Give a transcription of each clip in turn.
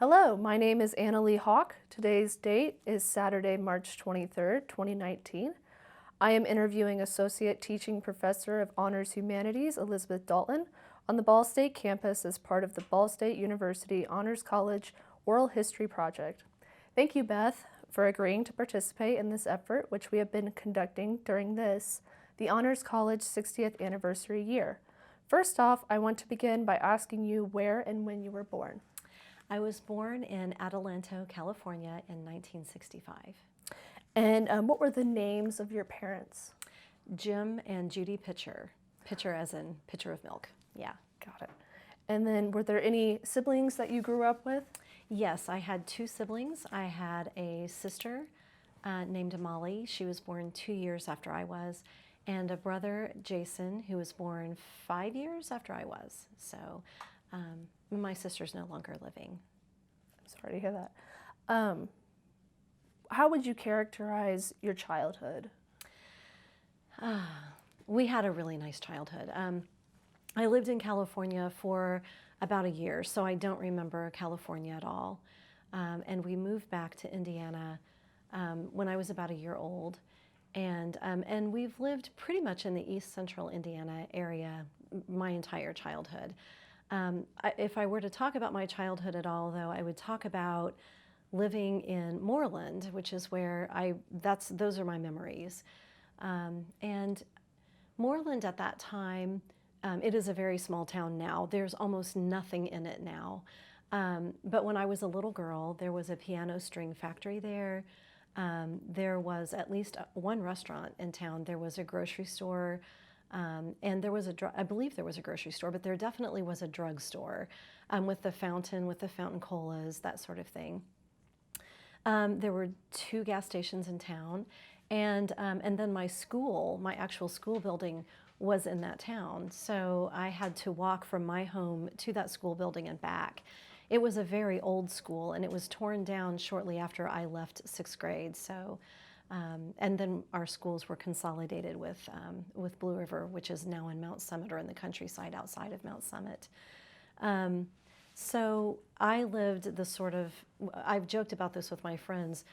Hello, my name is Leigh. Today's date is Saturday, March 23rd, 2019. I am interviewing Associate Teaching Professor of Honors Humanities, Beth Dalton, on the Ball State campus as part of the Ball State University Honors College Oral History Project. Thank you, Beth, for agreeing to participate in this effort, which we have been conducting during the Honors College 60th anniversary year. First off, I want to begin by asking you where and when you were born. I was born in Adelanto, California in 1965. And what were the names of your parents? Jim and Judy Pitcher. Pitcher as in pitcher of milk. Yeah. Got it. And then were there any siblings that you grew up with? Yes, I had two siblings. I had a sister named Molly. She was born 2 years after I was. And a brother, Jason, who was born 5 years after I was. So my sister's no longer living. I'm sorry to hear that. How would you characterize your childhood? We had a really nice childhood. I lived in California for about a year, so I don't remember California at all. And we moved back to Indiana when I was about a year old. And we've lived pretty much in the East Central Indiana area my entire childhood. If I were to talk about my childhood at all, though, I would talk about living in Moreland, which is where those are my memories. And Moreland at that time, it is a very small town now. There's almost nothing in it now. But when I was a little girl, there was a piano string factory there. There was at least one restaurant in town. There was a grocery store. And there was I believe there was a grocery store, but there definitely was a drugstore with the fountain colas, that sort of thing. There were 2 gas stations in town, and then my actual school building was in that town. So I had to walk from my home to that school building and back. It was a very old school, and it was torn down shortly after I left 6th grade. So. And then our schools were consolidated with Blue River, which is now in Mount Summit, or in the countryside outside of Mount Summit. So I lived I've joked about this with my friends.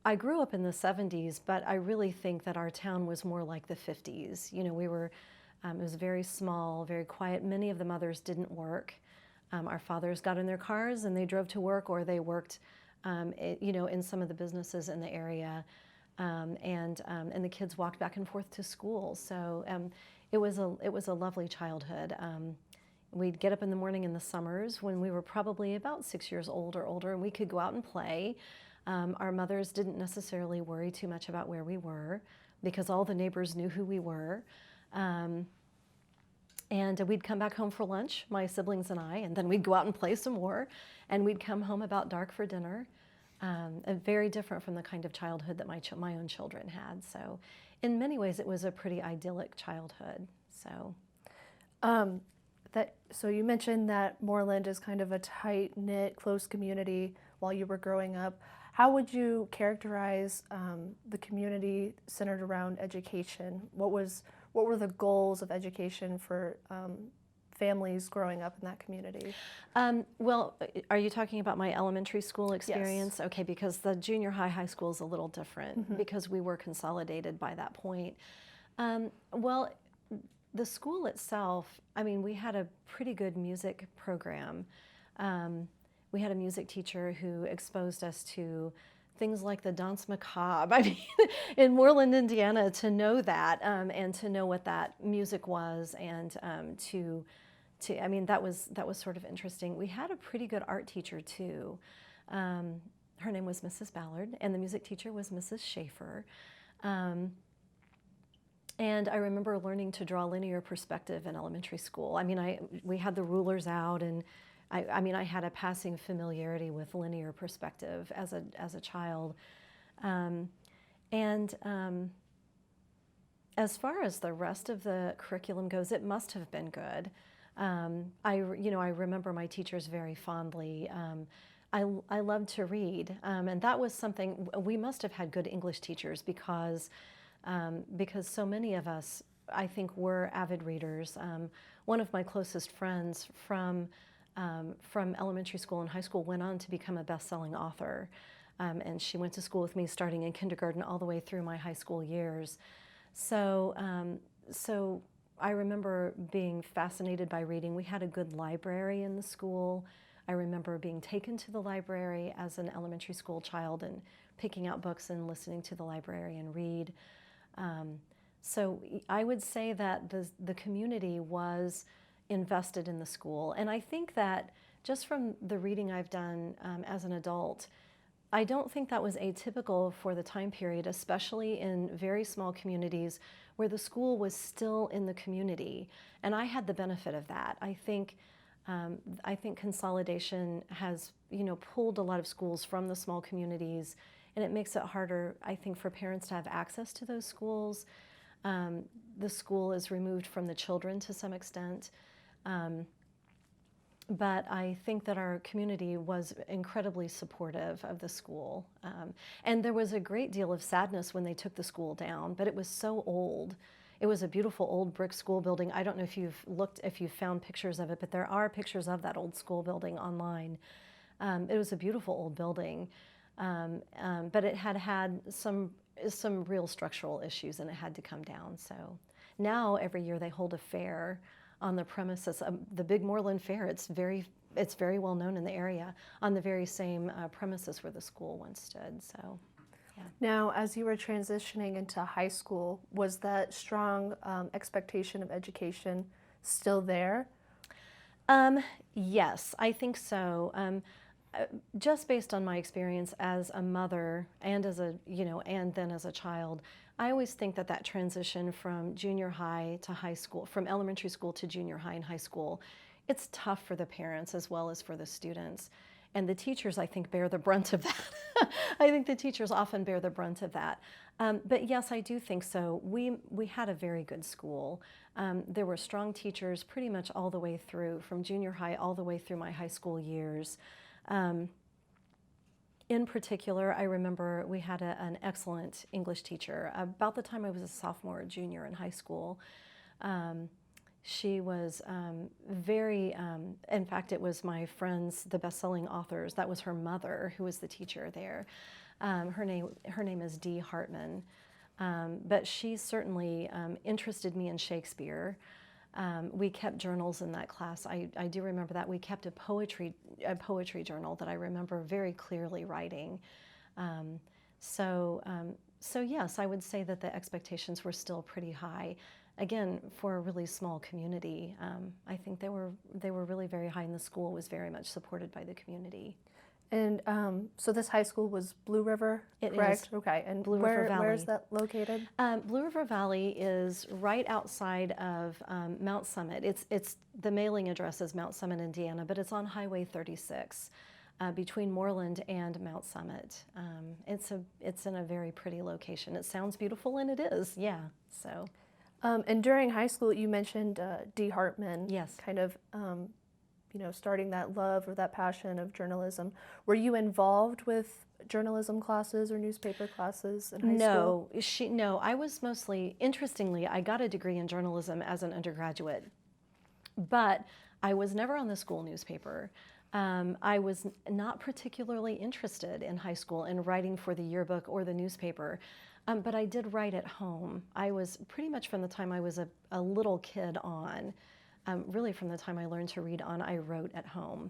I grew up in the 70s, but I really think that our town was more like the 50s. You know, it was very small, very quiet. Many of the mothers didn't work. Our fathers got in their cars and they drove to work, or they worked, in some of the businesses in the area. And the kids walked back and forth to school. So it was a lovely childhood. We'd get up in the morning in the summers when we were probably about 6 years old or older, and we could go out and play. Our mothers didn't necessarily worry too much about where we were, because all the neighbors knew who we were. And we'd come back home for lunch, my siblings and I, and then we'd go out and play some more, and we'd come home about dark for dinner. Very different from the kind of childhood that my own children had. So in many ways, it was a pretty idyllic childhood. So you mentioned that Moreland is kind of a tight-knit, close community while you were growing up. How would you characterize the community centered around education? What were the goals of education for families growing up in that community? Well, are you talking about my elementary school experience? Yes. Okay, because the junior high school is a little different, because we were consolidated by that point. Well, the school itself, we had a pretty good music program. We had a music teacher who exposed us to things like the danse macabre. In Moreland, Indiana, to know that and to know what that music was, and that was sort of interesting. We had a pretty good art teacher too. Her name was Mrs. Ballard, and the music teacher was Mrs. Schaefer. And I remember learning to draw linear perspective in elementary school. We had the rulers out, and I had a passing familiarity with linear perspective as a child. As far as the rest of the curriculum goes, it must have been good. I remember my teachers very fondly. I loved to read, and that was something. We must have had good English teachers, because so many of us, I think, were avid readers. One of my closest friends from from elementary school and high school went on to become a best-selling author. And she went to school with me starting in kindergarten all the way through my high school years. So I remember being fascinated by reading. We had a good library in the school. I remember being taken to the library as an elementary school child and picking out books and listening to the librarian read. So I would say that the community was invested in the school. And I think that just from the reading I've done as an adult, I don't think that was atypical for the time period, especially in very small communities where the school was still in the community. And I had the benefit of that. I think consolidation has, pulled a lot of schools from the small communities, and it makes it harder, I think, for parents to have access to those schools. The school is removed from the children to some extent. But I think that our community was incredibly supportive of the school. And there was a great deal of sadness when they took the school down, but it was so old. It was a beautiful old brick school building. I don't know if you've found pictures of it, but there are pictures of that old school building online. It was a beautiful old building, but it had some real structural issues, and it had to come down. So now every year they hold a fair on the premises, the Big Moreland Fair. It's very well known in the area, on the very same premises where the school once stood. So, yeah. Now, as you were transitioning into high school, was that strong expectation of education still there? Yes, I think so. Just based on my experience as a mother and and then as a child, I always think that transition from junior high to high school, from elementary school to junior high and high school, it's tough for the parents as well as for the students. And the teachers, I think, bear the brunt of that. I think the teachers often bear the brunt of that. But yes, I do think so. We had a very good school. There were strong teachers pretty much all the way through, from junior high all the way through my high school years. In particular, I remember we had an excellent English teacher. About the time I was a sophomore or junior in high school, she was very, in fact, it was my friends, the best-selling authors, that was her mother who was the teacher there. Her name is Dee Hartman, but she certainly interested me in Shakespeare. We kept journals in that class. I do remember that. We kept a poetry journal that I remember very clearly writing. So yes, I would say that the expectations were still pretty high. Again, for a really small community, I think they were really very high, and the school was very much supported by the community. And so this high school was Blue River, correct? Is. Okay. And Blue River Valley. Where is that located? Blue River Valley is right outside of Mount Summit. It's the mailing address is Mount Summit, Indiana, but it's on Highway 36 between Moreland and Mount Summit. It's in a very pretty location. It sounds beautiful, and it is. Yeah. So. And during high school, you mentioned Dee Hartman. Yes. Kind of. Starting that love or that passion of journalism. Were you involved with journalism classes or newspaper classes in high school? No, I was mostly, interestingly, I got a degree in journalism as an undergraduate, but I was never on the school newspaper. I was not particularly interested in high school in writing for the yearbook or the newspaper, but I did write at home. I was pretty much from the time I was a little kid on. Really from the time I learned to read on, I wrote at home.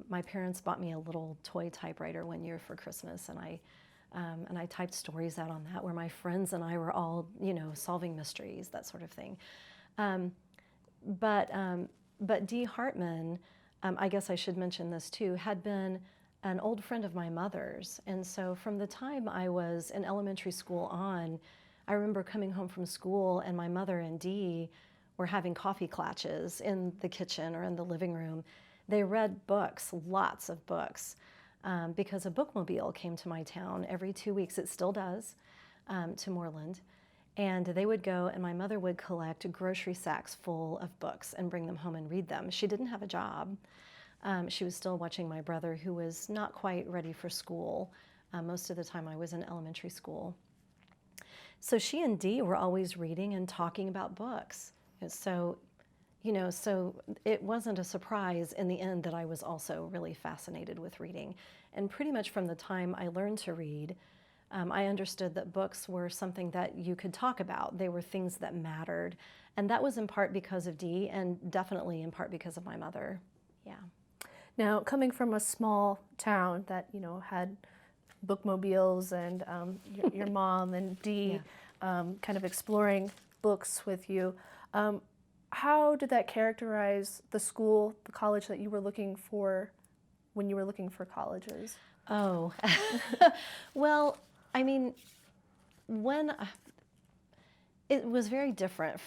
My parents bought me a little toy typewriter one year for Christmas, and I typed stories out on that where my friends and I were all, solving mysteries, that sort of thing. But Dee Hartman, I guess I should mention this too, had been an old friend of my mother's. And so from the time I was in elementary school on, I remember coming home from school and my mother and Dee were having coffee clatches in the kitchen or in the living room. They read books, lots of books, because a bookmobile came to my town every 2 weeks. It still does, to Moreland. And they would go, and my mother would collect grocery sacks full of books and bring them home and read them. She didn't have a job. She was still watching my brother, who was not quite ready for school. Most of the time I was in elementary school. So she and Dee were always reading and talking about books. So, So it wasn't a surprise in the end that I was also really fascinated with reading. And pretty much from the time I learned to read, I understood that books were something that you could talk about. They were things that mattered. And that was in part because of Dee, and definitely in part because of my mother. Yeah. Now, coming from a small town that, had bookmobiles and your mom and Dee kind of exploring books with you, how did that characterize the school, the college that you were looking for when you were looking for colleges? Oh, well, I mean, when it was very different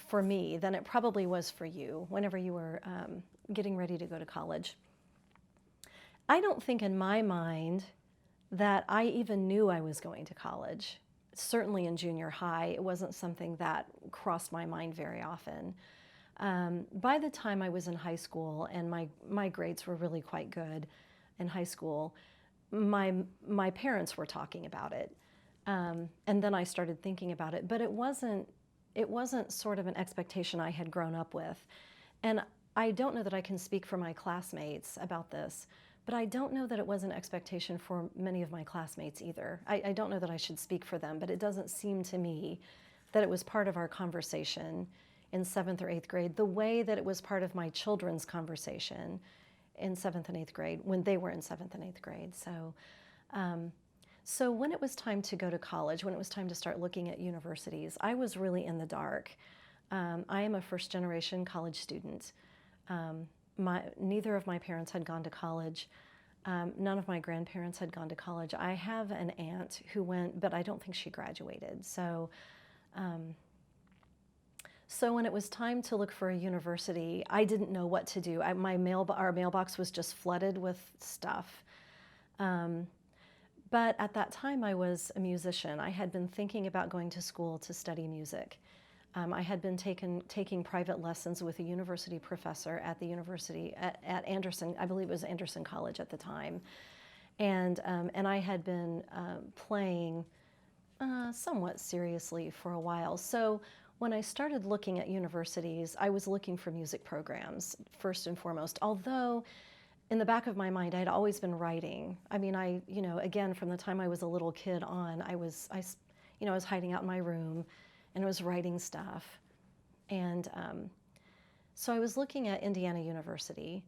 for me than it probably was for you whenever you were getting ready to go to college. I don't think in my mind that I even knew I was going to college. Certainly in junior high, it wasn't something that crossed my mind very often. By the time I was in high school, and my grades were really quite good in high school, my parents were talking about it. And then I started thinking about it, but it wasn't sort of an expectation I had grown up with. And I don't know that I can speak for my classmates about this, but I don't know that it was an expectation for many of my classmates either. I don't know that I should speak for them, but it doesn't seem to me that it was part of our conversation in 7th or 8th grade, the way that it was part of my children's conversation in 7th and 8th grade when they were in 7th and 8th grade. So when it was time to go to college, when it was time to start looking at universities, I was really in the dark. I am a first-generation college student. Neither of my parents had gone to college. None of my grandparents had gone to college. I have an aunt who went, but I don't think she graduated. So when it was time to look for a university, I didn't know what to do. Our mailbox was just flooded with stuff. But at that time, I was a musician. I had been thinking about going to school to study music. I had been taking private lessons with a university professor at the university at Anderson. I believe it was Anderson College at the time, and I had been playing somewhat seriously for a while. So when I started looking at universities, I was looking for music programs first and foremost. Although in the back of my mind, I had always been writing. I mean, again, from the time I was a little kid on, I was hiding out in my room and I was writing stuff. And so I was looking at Indiana University,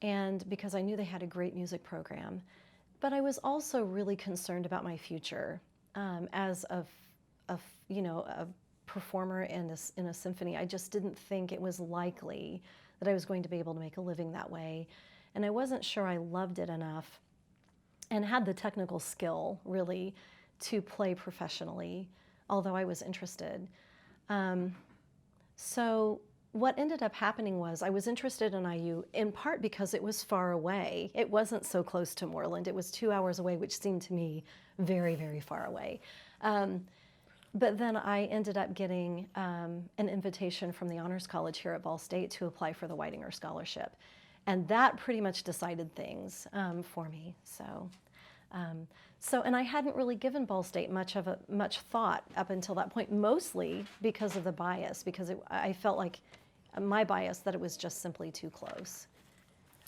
and because I knew they had a great music program, but I was also really concerned about my future as a performer in a symphony. I just didn't think it was likely that I was going to be able to make a living that way. And I wasn't sure I loved it enough and had the technical skill, really, to play professionally, although I was interested. So what ended up happening was I was interested in IU in part because it was far away. It wasn't so close to Moreland. It was 2 hours away, which seemed to me very, very far away. But then I ended up getting an invitation from the Honors College here at Ball State to apply for the Whitinger Scholarship. And that pretty much decided things for me. And I hadn't really given Ball State much thought up until that point, mostly because of the bias, because I felt like my bias that it was just simply too close.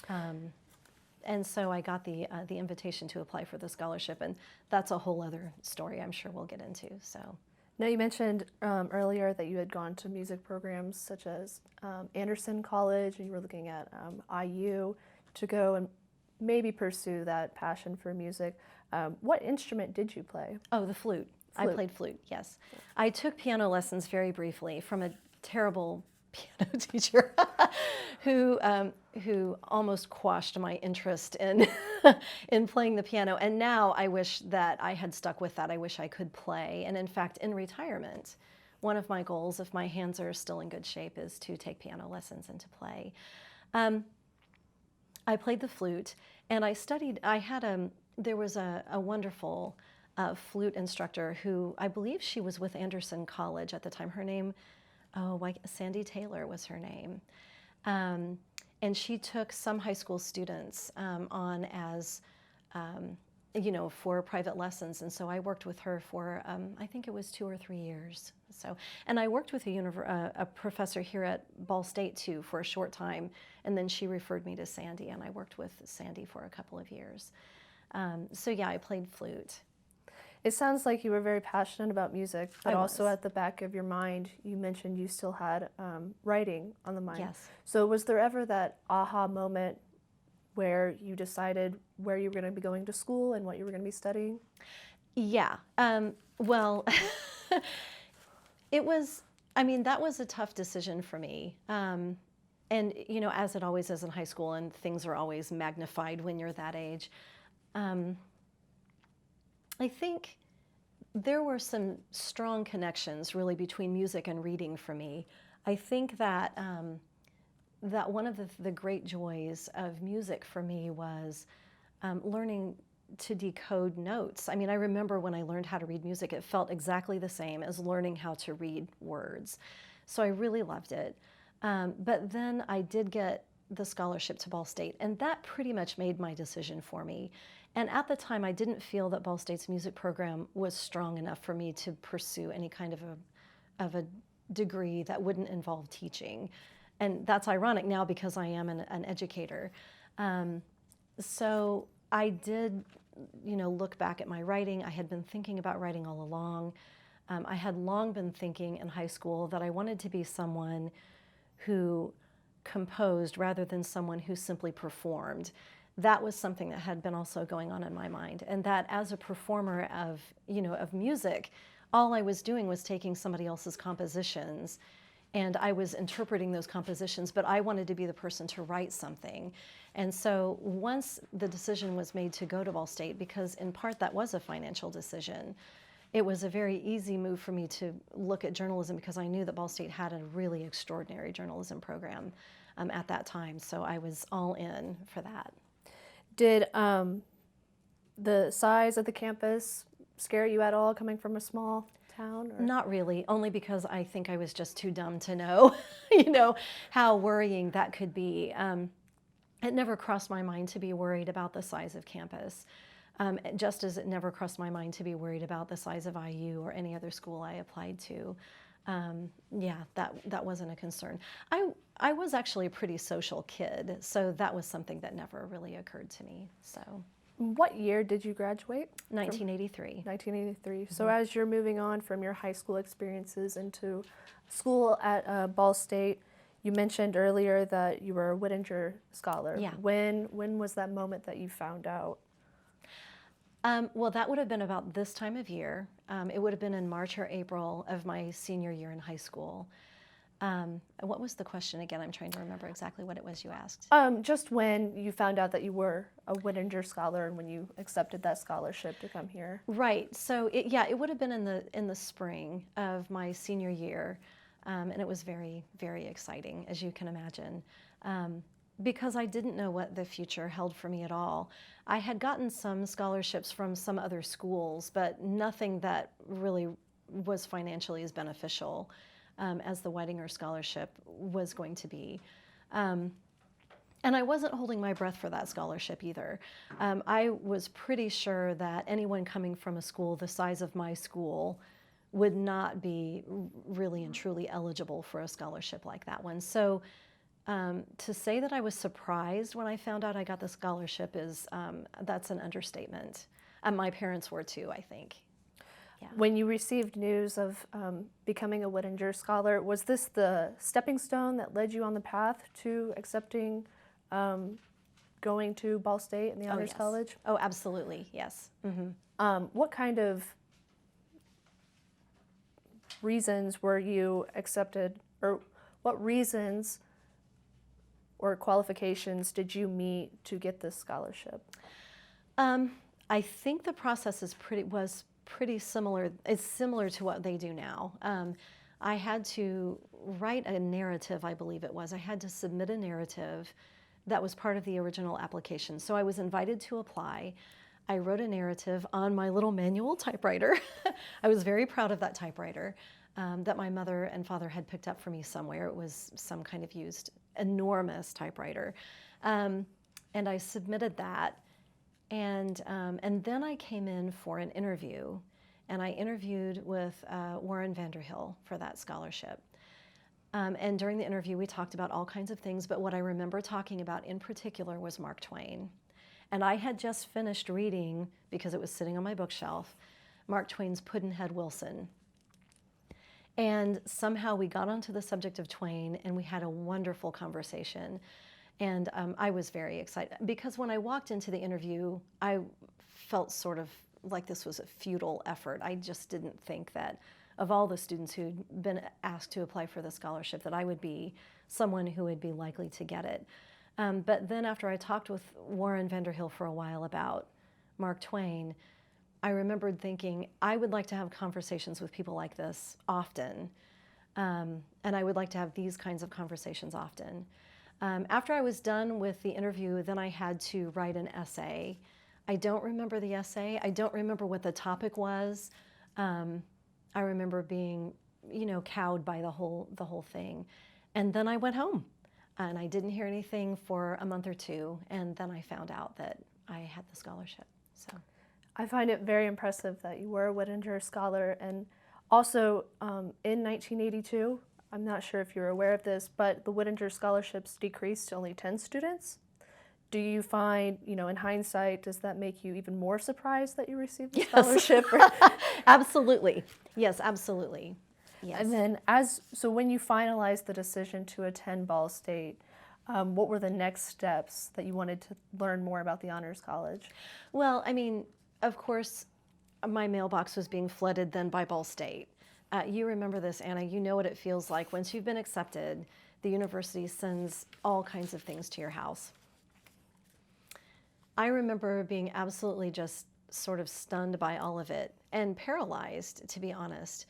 And so I got the invitation to apply for the scholarship, and that's a whole other story I'm sure we'll get into. So. Now, you mentioned earlier that you had gone to music programs such as Anderson College, and you were looking at IU to go and maybe pursue that passion for music. What instrument did you play? Oh, the flute. I played flute, yes. I took piano lessons very briefly from a terrible piano teacher who almost quashed my interest in in playing the piano. And now I wish that I had stuck with that. I wish I could play. And in fact, in retirement, one of my goals, if my hands are still in good shape, is to take piano lessons and to play. I played the flute, and I studied. There was a wonderful flute instructor who, I believe she was with Anderson College at the time. Her name, Sandy Taylor was her name. And she took some high school students on as for private lessons. And so I worked with her for, I think it was 2 or 3 years. So, and I worked with a professor here at Ball State too for a short time. And then she referred me to Sandy, and I worked with Sandy for a couple of years. So yeah, I played flute. It sounds like you were very passionate about music, but I also was. at the back of your mind, you mentioned you still had writing on the mind. Yes. So was there ever that aha moment where you decided where you were going to be going to school and what you were going to be studying? Yeah. Well, that was a tough decision for me. And, as it always is in high school, and things are always magnified when you're that age, I think there were some strong connections really between music and reading for me. I think that that one of the great joys of music for me was learning to decode notes. I mean, I remember when I learned how to read music, it felt exactly the same as learning how to read words. So I really loved it. But then I did get the scholarship to Ball State, and that pretty much made my decision for me. And at the time, I didn't feel that Ball State's music program was strong enough for me to pursue any kind of a degree that wouldn't involve teaching. And that's ironic now because I am an educator. So I did, look back at my writing. I had been thinking about writing all along. I had long been thinking in high school that I wanted to be someone who composed rather than someone who simply performed. That was something that had been also going on in my mind. And that as a performer of music, all I was doing was taking somebody else's compositions, and I was interpreting those compositions, but I wanted to be the person to write something. And so once the decision was made to go to Ball State, because in part that was a financial decision, it was a very easy move for me to look at journalism because I knew that Ball State had a really extraordinary journalism program at that time. So I was all in for that. Did the size of the campus scare you at all coming from a small town? Or? Not really, only because I think I was just too dumb to know, how worrying that could be. It never crossed my mind to be worried about the size of campus, just as it never crossed my mind to be worried about the size of IU or any other school I applied to. That wasn't a concern. I was actually a pretty social kid, so that was something that never really occurred to me. So. What year did you graduate? 1983. 1983. So as you're moving on from your high school experiences into school at Ball State, you mentioned earlier that you were a Whittinger Scholar. Yeah. When was that moment that you found out? Well, that would have been about this time of year. It would have been in March or April of my senior year in high school. What was the question again? I'm trying to remember exactly what it was you asked. Just when you found out that you were a Whittinger Scholar and when you accepted that scholarship to come here. Right. So it would have been in the spring of my senior year, and it was very, very exciting, as you can imagine, because I didn't know what the future held for me at all. I had gotten some scholarships from some other schools, but nothing that really was financially as beneficial as the Whittinger Scholarship was going to be. And I wasn't holding my breath for that scholarship either. I was pretty sure that anyone coming from a school the size of my school would not be really and truly eligible for a scholarship like that one. So to say that I was surprised when I found out I got the scholarship that's an understatement. My parents were too, I think. Yeah. When you received news of becoming a Whittinger Scholar, was this the stepping stone that led you on the path to accepting going to Ball State and the Honors College? Oh, absolutely, yes. Mm-hmm. What kind of reasons were you accepted, or what reasons or qualifications did you meet to get this scholarship? I think the process was pretty similar. It's similar to what they do now. I had to write a narrative, I believe it was. I had to submit a narrative that was part of the original application. So I was invited to apply. I wrote a narrative on my little manual typewriter. I was very proud of that typewriter that my mother and father had picked up for me somewhere. It was some kind of used enormous typewriter. And I submitted that. And then I came in for an interview, and I interviewed with Warren Vanderhill for that scholarship. And during the interview, we talked about all kinds of things, but what I remember talking about in particular was Mark Twain. And I had just finished reading, because it was sitting on my bookshelf, Mark Twain's Pudd'nhead Wilson. And somehow we got onto the subject of Twain, and we had a wonderful conversation. And I was very excited, because when I walked into the interview, I felt sort of like this was a futile effort. I just didn't think that of all the students who'd been asked to apply for the scholarship, that I would be someone who would be likely to get it. But then after I talked with Warren Vanderhill for a while about Mark Twain, I remembered thinking, I would like to have conversations with people like this often, and I would like to have these kinds of conversations often. After I was done with the interview, then I had to write an essay. I don't remember the essay. I don't remember what the topic was. I remember being, cowed by the whole thing. And then I went home, and I didn't hear anything for a month or two, and then I found out that I had the scholarship. So I find it very impressive that you were a Whittinger Scholar, and also in 1982, I'm not sure if you're aware of this, but the Whittinger scholarships decreased to only 10 students. Do you find, in hindsight, does that make you even more surprised that you received the scholarship? Absolutely. Yes, absolutely. Yes. And then so when you finalized the decision to attend Ball State, what were the next steps that you wanted to learn more about the Honors College? Well, I mean, of course, my mailbox was being flooded then by Ball State. You remember this, Anna. You know what it feels like. Once you've been accepted, the university sends all kinds of things to your house. I remember being absolutely just sort of stunned by all of it and paralyzed, to be honest.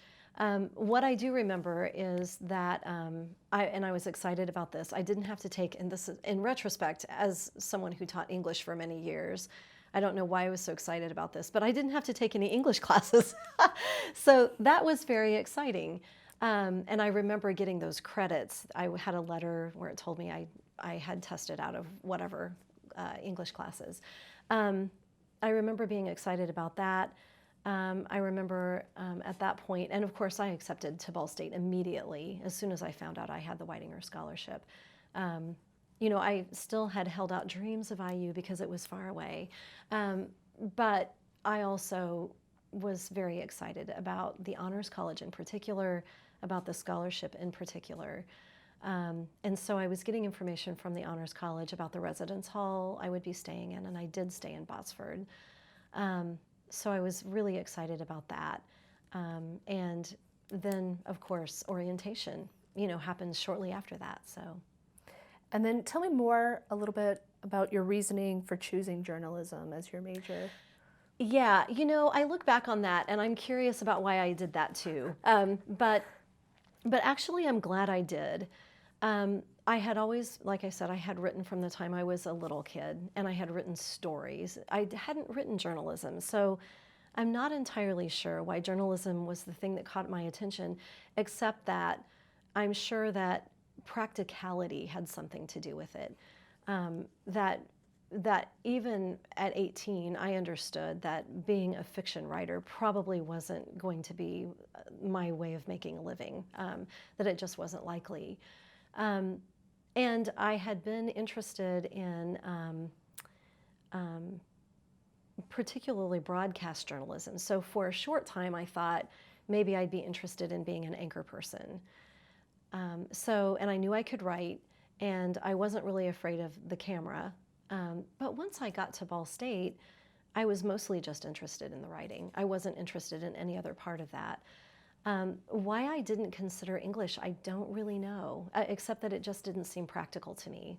What I do remember is that, I was excited about this. I didn't have to take, and this is, in retrospect, as someone who taught English for many years, I don't know why I was so excited about this, but I didn't have to take any English classes. So that was very exciting. And I remember getting those credits. I had a letter where it told me I had tested out of whatever English classes. I remember being excited about that. I remember at that point, and of course I accepted to Ball State immediately as soon as I found out I had the Whittinger Scholarship. I still had held out dreams of IU because it was far away, but I also was very excited about the Honors College in particular, about the scholarship in particular. And so I was getting information from the Honors College about the residence hall I would be staying in, and I did stay in Botsford. So I was really excited about that. And then, of course, orientation, happens shortly after that. So. And then tell me a little bit about your reasoning for choosing journalism as your major. Yeah, I look back on that, and I'm curious about why I did that too. But actually, I'm glad I did. I had always, like I said, I had written from the time I was a little kid, and I had written stories. I hadn't written journalism, so I'm not entirely sure why journalism was the thing that caught my attention, except that I'm sure that practicality had something to do with it. That even at 18, I understood that being a fiction writer probably wasn't going to be my way of making a living, that it just wasn't likely. And I had been interested in particularly broadcast journalism. So for a short time, I thought maybe I'd be interested in being an anchor person. And I knew I could write, and I wasn't really afraid of the camera. But once I got to Ball State, I was mostly just interested in the writing. I wasn't interested in any other part of that. Why I didn't consider English, I don't really know, except that it just didn't seem practical to me.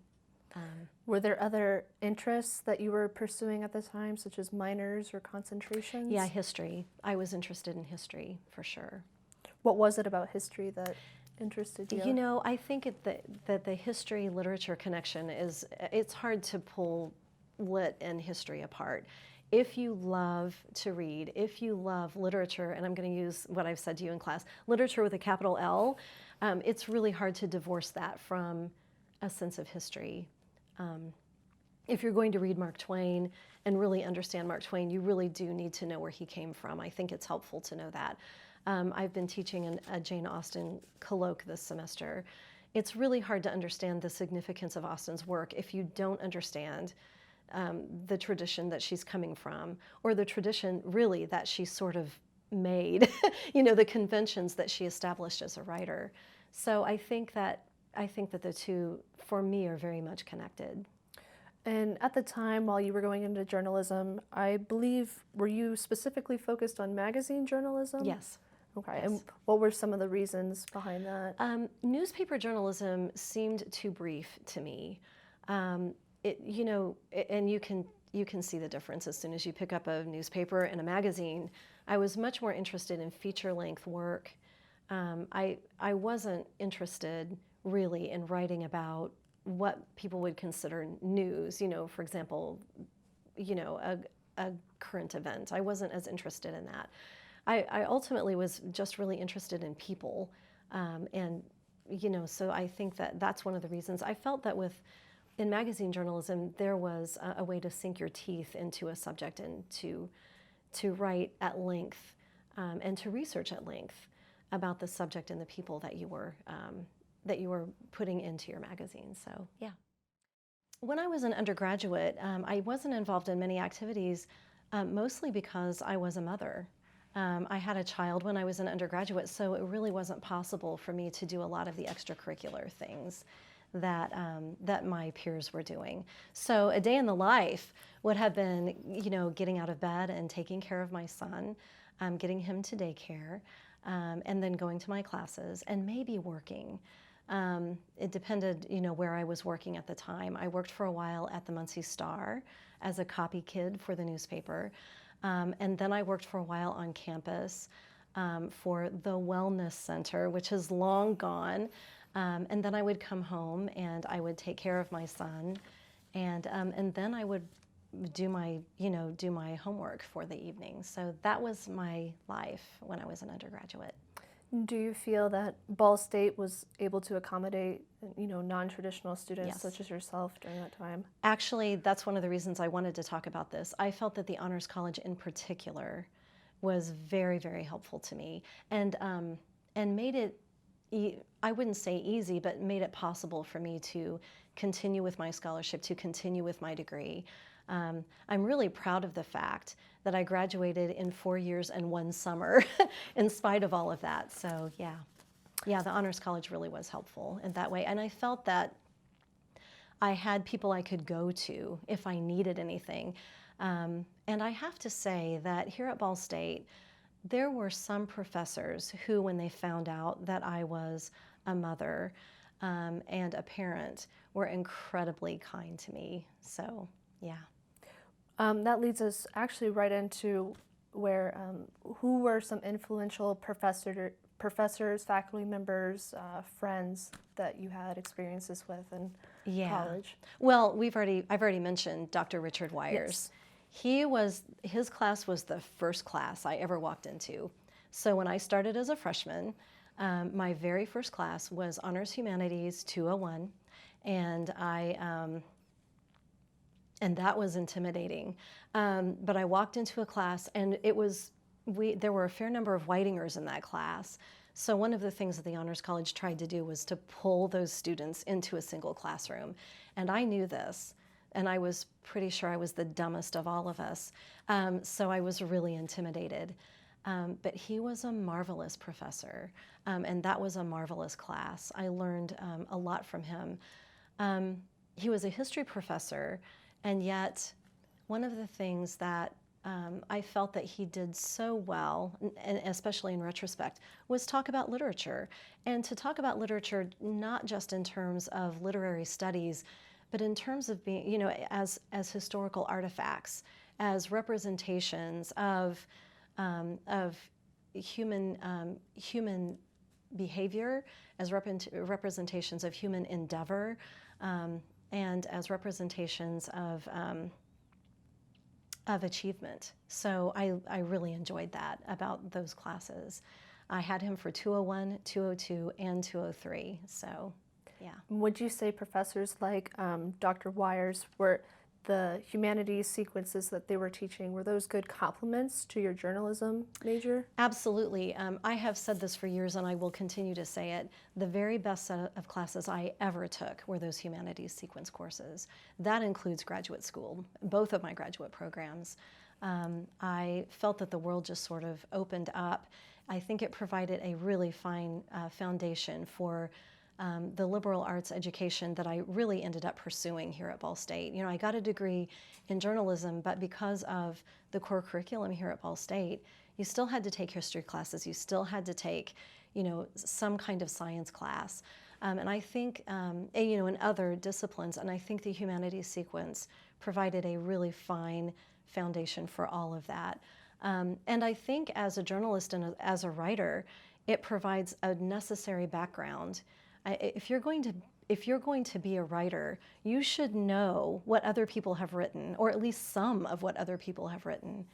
Were there other interests that you were pursuing at the time, such as minors or concentrations? Yeah, history. I was interested in history, for sure. What was it about history that interested you? I think that the history-literature connection it's hard to pull lit and history apart. If you love to read, if you love literature, and I'm going to use what I've said to you in class, literature with a capital L, it's really hard to divorce that from a sense of history. if you're going to read Mark Twain and really understand Mark Twain, you really do need to know where he came from. I think it's helpful to know that. I've been teaching a Jane Austen colloque this semester. It's really hard to understand the significance of Austen's work if you don't understand the tradition that she's coming from, or the tradition really that she sort of made, the conventions that she established as a writer. So I think that the two, for me, are very much connected. And at the time, while you were going into journalism, I believe, were you specifically focused on magazine journalism? Yes. Okay. Yes. And what were some of the reasons behind that? Newspaper journalism seemed too brief to me. And you can see the difference as soon as you pick up a newspaper and a magazine. I was much more interested in feature-length work. I wasn't interested really in writing about what people would consider news. For example, a current event. I wasn't as interested in that. I ultimately was just really interested in people, so I think that that's one of the reasons. I felt that in magazine journalism, there was a way to sink your teeth into a subject and to write at length and to research at length about the subject and the people that you were putting into your magazine. So yeah. When I was an undergraduate, I wasn't involved in many activities, mostly because I was a mother. I had a child when I was an undergraduate, so it really wasn't possible for me to do a lot of the extracurricular things that my peers were doing. So a day in the life would have been, getting out of bed and taking care of my son, getting him to daycare, and then going to my classes and maybe working. It depended, where I was working at the time. I worked for a while at the Muncie Star as a copy kid for the newspaper. And then I worked for a while on campus for the Wellness Center, which is long gone. And then I would come home and I would take care of my son. And then I would do my homework for the evening. So that was my life when I was an undergraduate. Do you feel that Ball State was able to accommodate, non-traditional students Yes. such as yourself during that time? Actually, that's one of the reasons I wanted to talk about this. I felt that the Honors College in particular was very, very helpful to me, and made it, I wouldn't say easy, but made it possible for me to continue with my scholarship, to continue with my degree. I'm really proud of the fact that I graduated in 4 years and 1 summer in spite of all of that. So yeah, the Honors College really was helpful in that way. And I felt that I had people I could go to if I needed anything. And I have to say that here at Ball State, there were some professors who, when they found out that I was a mother and a parent, were incredibly kind to me. So yeah. That leads us actually right into where, who were some influential professors, faculty members, friends that you had experiences with in college? Well, I've already mentioned Dr. Richard Wires. Yes. His class was the first class I ever walked into. So when I started as a freshman, my very first class was Honors Humanities 201, and that was intimidating. But I walked into a class, and there were a fair number of Whitingers in that class. So one of the things that the Honors College tried to do was to pull those students into a single classroom. And I knew this, and I was pretty sure I was the dumbest of all of us. So I was really intimidated. But he was a marvelous professor, and that was a marvelous class. I learned a lot from him. He was a history professor, and yet one of the things that I felt that he did so well, and especially in retrospect, was talk about literature. And to talk about literature not just in terms of literary studies, but in terms of being, as historical artifacts, as representations of human behavior, as representations of human endeavor, and as representations of achievement. So I really enjoyed that about those classes. I had him for 201, 202, and 203. So yeah. Would you say professors like Dr. Wires the humanities sequences that they were teaching, were those good complements to your journalism major? Absolutely. I have said this for years, and I will continue to say it. The very best set of classes I ever took were those humanities sequence courses. That includes graduate school, both of my graduate programs. I felt that the world just sort of opened up. I think it provided a really fine foundation for the liberal arts education that I really ended up pursuing here at Ball State. You know, I got a degree in journalism, but because of the core curriculum here at Ball State, you still had to take history classes. You still had to take, you know, some kind of science class. And I think, you know, in other disciplines, and I think the humanities sequence provided a really fine foundation for all of that. And I think as a journalist and as a writer, it provides a necessary background. If you're going to be a writer, you should know what other people have written, or at least some of what other people have written.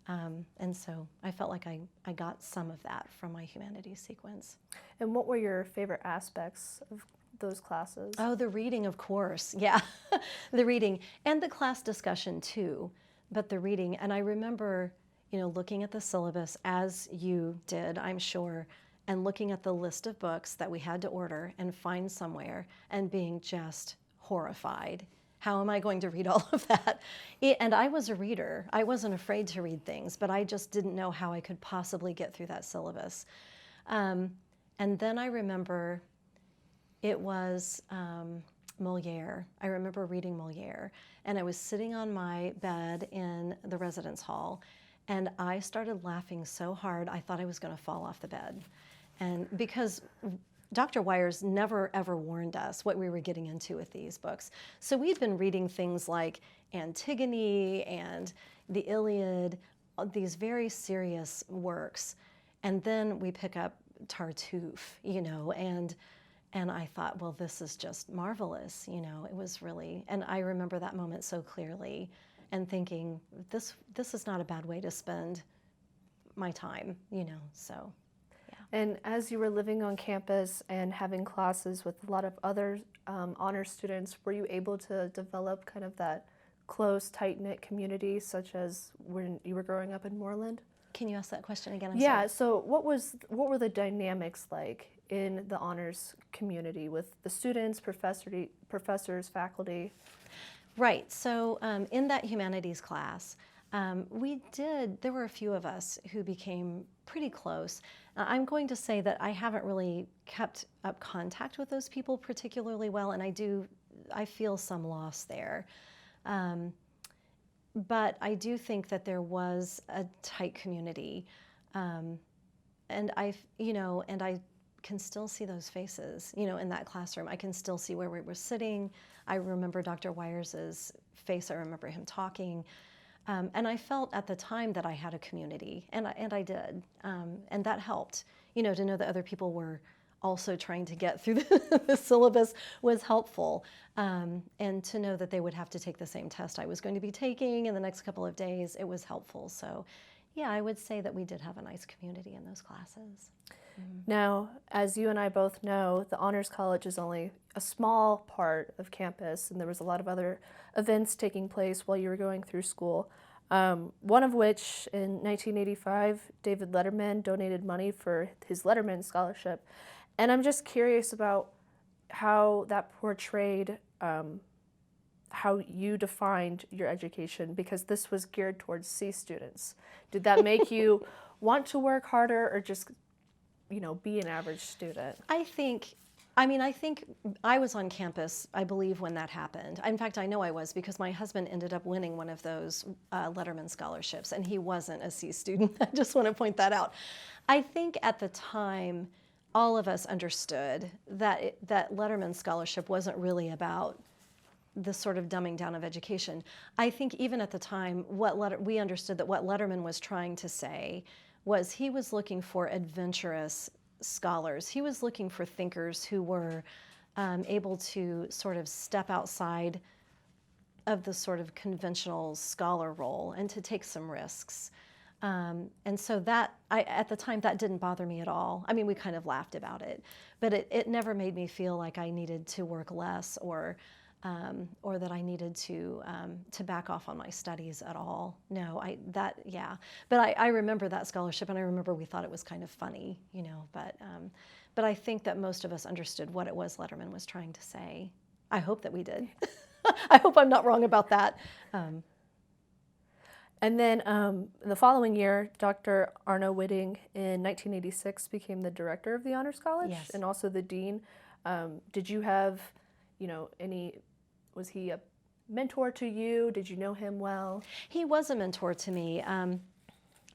And so I felt like I got some of that from my humanities sequence. And what were your favorite aspects of those classes? Oh, the reading, of course. Yeah, the reading. And the class discussion, too. But the reading. And I remember, you know, looking at the syllabus, as you did, I'm sure, and looking at the list of books that we had to order and find somewhere and being just horrified. How am I going to read all of that? And I was a reader. I wasn't afraid to read things, but I just didn't know how I could possibly get through that syllabus. And then I remember it was Molière. I remember reading Molière, and I was sitting on my bed in the residence hall, and I started laughing so hard I thought I was going to fall off the bed. And because Dr. Wires never ever warned us what we were getting into with these books. So we'd been reading things like Antigone and the Iliad, these very serious works. And then we pick up Tartuffe, you know, and I thought, well, this is just marvelous, you know. It was really, and I remember that moment so clearly and thinking, this is not a bad way to spend my time, you know, so. And as you were living on campus and having classes with a lot of other honor students, were you able to develop kind of that close, tight-knit community, such as when you were growing up in Moreland? Can you ask that question again? I'm sorry. So what were the dynamics like in the honors community with the students, professors, faculty? Right. So in that humanities class, there were a few of us who became pretty close. I'm going to say that I haven't really kept up contact with those people particularly well, and I feel some loss there. But I do think that there was a tight community, and I can still see those faces, you know, in that classroom. I can still see where we were sitting. I remember Dr. Wires's face. I remember him talking. And I felt at the time that I had a community, and I did, and that helped. You know, to know that other people were also trying to get through the syllabus was helpful, and to know that they would have to take the same test I was going to be taking in the next couple of days, it was helpful. So, yeah, I would say that we did have a nice community in those classes. Now, as you and I both know, the Honors College is only a small part of campus, and there was a lot of other events taking place while you were going through school. One of which, in 1985, David Letterman donated money for his Letterman Scholarship. And I'm just curious about how that portrayed how you defined your education, because this was geared towards C students. Did that make you want to work harder, or just, you know, be an average student? I think I was on campus, I believe, when that happened. In fact, I know I was, because my husband ended up winning one of those Letterman scholarships, and he wasn't a C student. I just want to point that out. I think at the time, all of us understood that that Letterman scholarship wasn't really about the sort of dumbing down of education. I think even at the time, we understood that what Letterman was trying to say was he was looking for adventurous scholars. He was looking for thinkers who were able to sort of step outside of the sort of conventional scholar role and to take some risks. And so that, at the time, that didn't bother me at all. I mean, we kind of laughed about it, but it never made me feel like I needed to work less or or that I needed to back off on my studies at all. No, yeah. But I remember that scholarship, and I remember we thought it was kind of funny, you know. But I think that most of us understood what it was Letterman was trying to say. I hope that we did. I hope I'm not wrong about that. And then the following year, Dr. Arno Whitting in 1986 became the director of the Honors College, Yes. and also the dean. Did you have, was he a mentor to you? Did you know him well? He was a mentor to me. I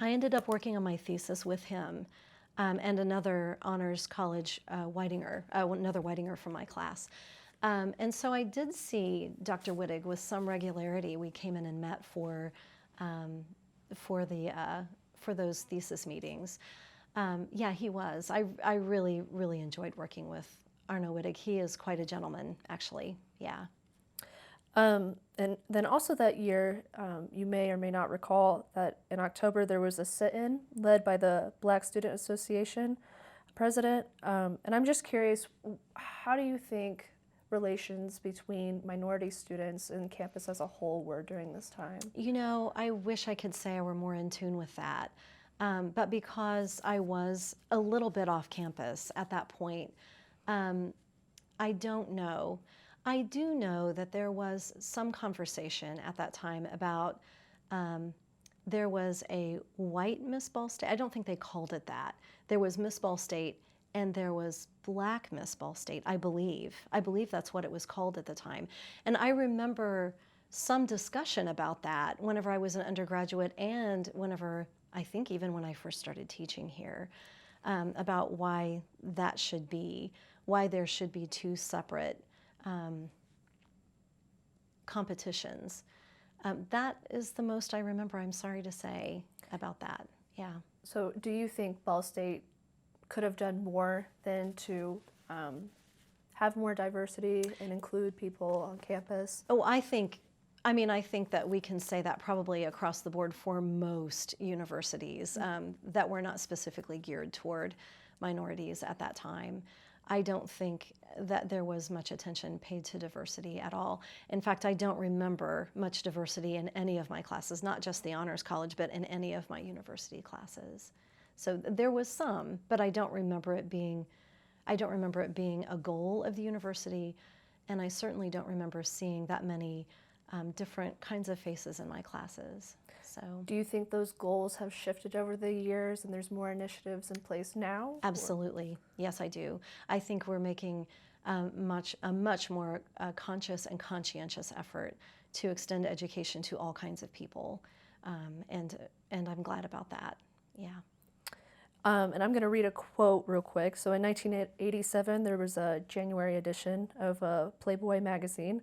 ended up working on my thesis with him and another Honors College Whitinger, another Whitinger from my class. And so I did see Dr. Whitting with some regularity. We came in and met for those thesis meetings. Yeah, he was. I really, really enjoyed working with Arno Whitting. He is quite a gentleman, actually. Yeah. And then also that year, you may or may not recall that in October there was a sit-in led by the Black Student Association president. And I'm just curious, how do you think relations between minority students and campus as a whole were during this time? You know, I wish I could say I were more in tune with that. But because I was a little bit off campus at that point, I don't know. I do know that there was some conversation at that time about there was a white Miss Ball State. I don't think they called it that. There was Miss Ball State and there was Black Miss Ball State, I believe. I believe that's what it was called at the time. And I remember some discussion about that whenever I was an undergraduate and whenever, I think even when I first started teaching here, about why that should be, why there should be two separate competitions. That is the most I remember, I'm sorry to say, about that. Yeah. So do you think Ball State could have done more than to have more diversity and include people on campus? Oh, I think that we can say that probably across the board for most universities that were not specifically geared toward minorities at that time. I don't think that there was much attention paid to diversity at all. In fact, I don't remember much diversity in any of my classes, not just the Honors College, but in any of my university classes. So there was some, but I don't remember it being a goal of the university, and I certainly don't remember seeing that many different kinds of faces in my classes. So, do you think those goals have shifted over the years and there's more initiatives in place now? Absolutely. Yes, I do. I think we're making a much more conscious and conscientious effort to extend education to all kinds of people, and I'm glad about that. Yeah. And I'm going to read a quote real quick. So in 1987, there was a January edition of Playboy magazine,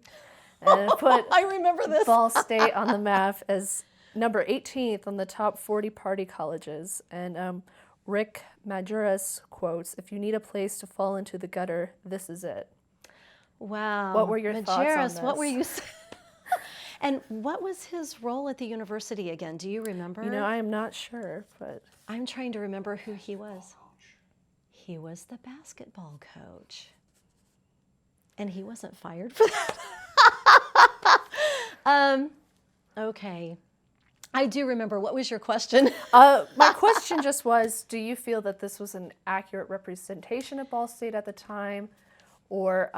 and it put I remember this. Ball State on the map as number 18th on the top 40 party colleges. And Rick Majerus quotes, "If you need a place to fall into the gutter, this is it." Wow. What were your thoughts on this? What were you saying? And what was his role at the university again? Do you remember? You know, I am not sure, but I'm trying to remember who he was. He was the basketball coach. And he wasn't fired for that. Okay. I do remember. What was your question? my question just was, do you feel that this was an accurate representation of Ball State at the time, or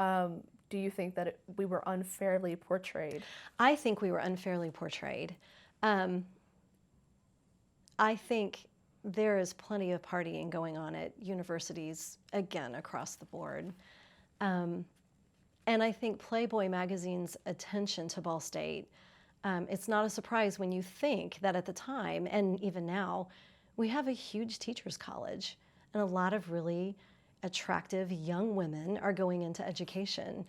do you think that we were unfairly portrayed? I think we were unfairly portrayed. I think there is plenty of partying going on at universities, again, across the board. And I think Playboy magazine's attention to Ball State, it's not a surprise when you think that at the time, and even now, we have a huge teachers college, and a lot of really attractive young women are going into education.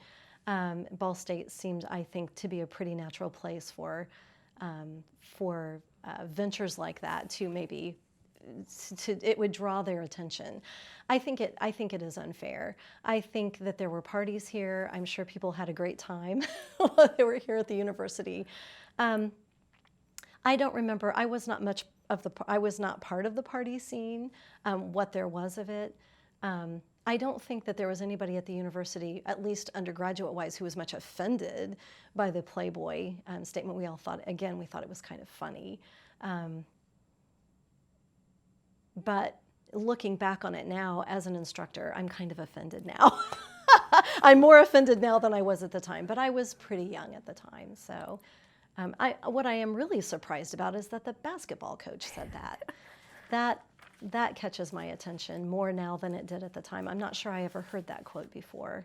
Ball State seemed, I think, to be a pretty natural place for ventures like that to maybe, it would draw their attention. I think it is unfair. I think that there were parties here. I'm sure people had a great time while they were here at the university. I don't remember. I was not part of the party scene. What there was of it. I don't think that there was anybody at the university, at least undergraduate-wise, who was much offended by the Playboy statement. We all thought, again, we thought it was kind of funny. But looking back on it now as an instructor, I'm kind of offended now. I'm more offended now than I was at the time, but I was pretty young at the time. So what I am really surprised about is that the basketball coach said that. That catches my attention more now than it did at the time. I'm not sure I ever heard that quote before.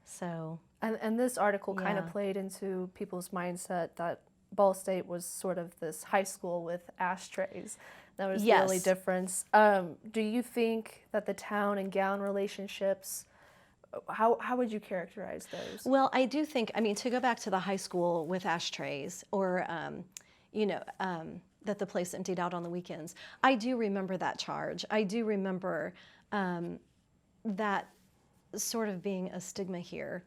So, and this article kind of played into people's mindset that Ball State was sort of this high school with ashtrays. That was the only difference. Do you think that the town and gown relationships, how would you characterize those? Well, I do think, I mean, to go back to the high school with ashtrays or, that the place emptied out on the weekends. I do remember that charge. I do remember that sort of being a stigma here.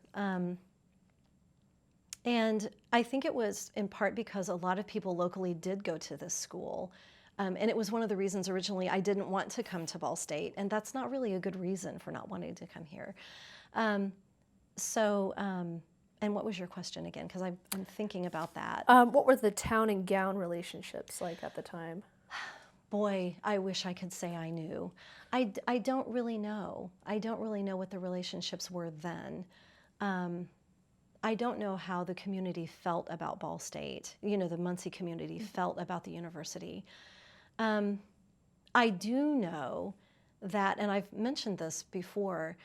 And I think it was in part because a lot of people locally did go to this school. And it was one of the reasons originally I didn't want to come to Ball State. And that's not really a good reason for not wanting to come here. And what was your question again? Because I'm thinking about that. What were the town and gown relationships like at the time? Boy, I wish I could say I knew. I don't really know. I don't really know what the relationships were then. I don't know how the community felt about Ball State, the Muncie community felt about the university. I do know that, and I've mentioned this before,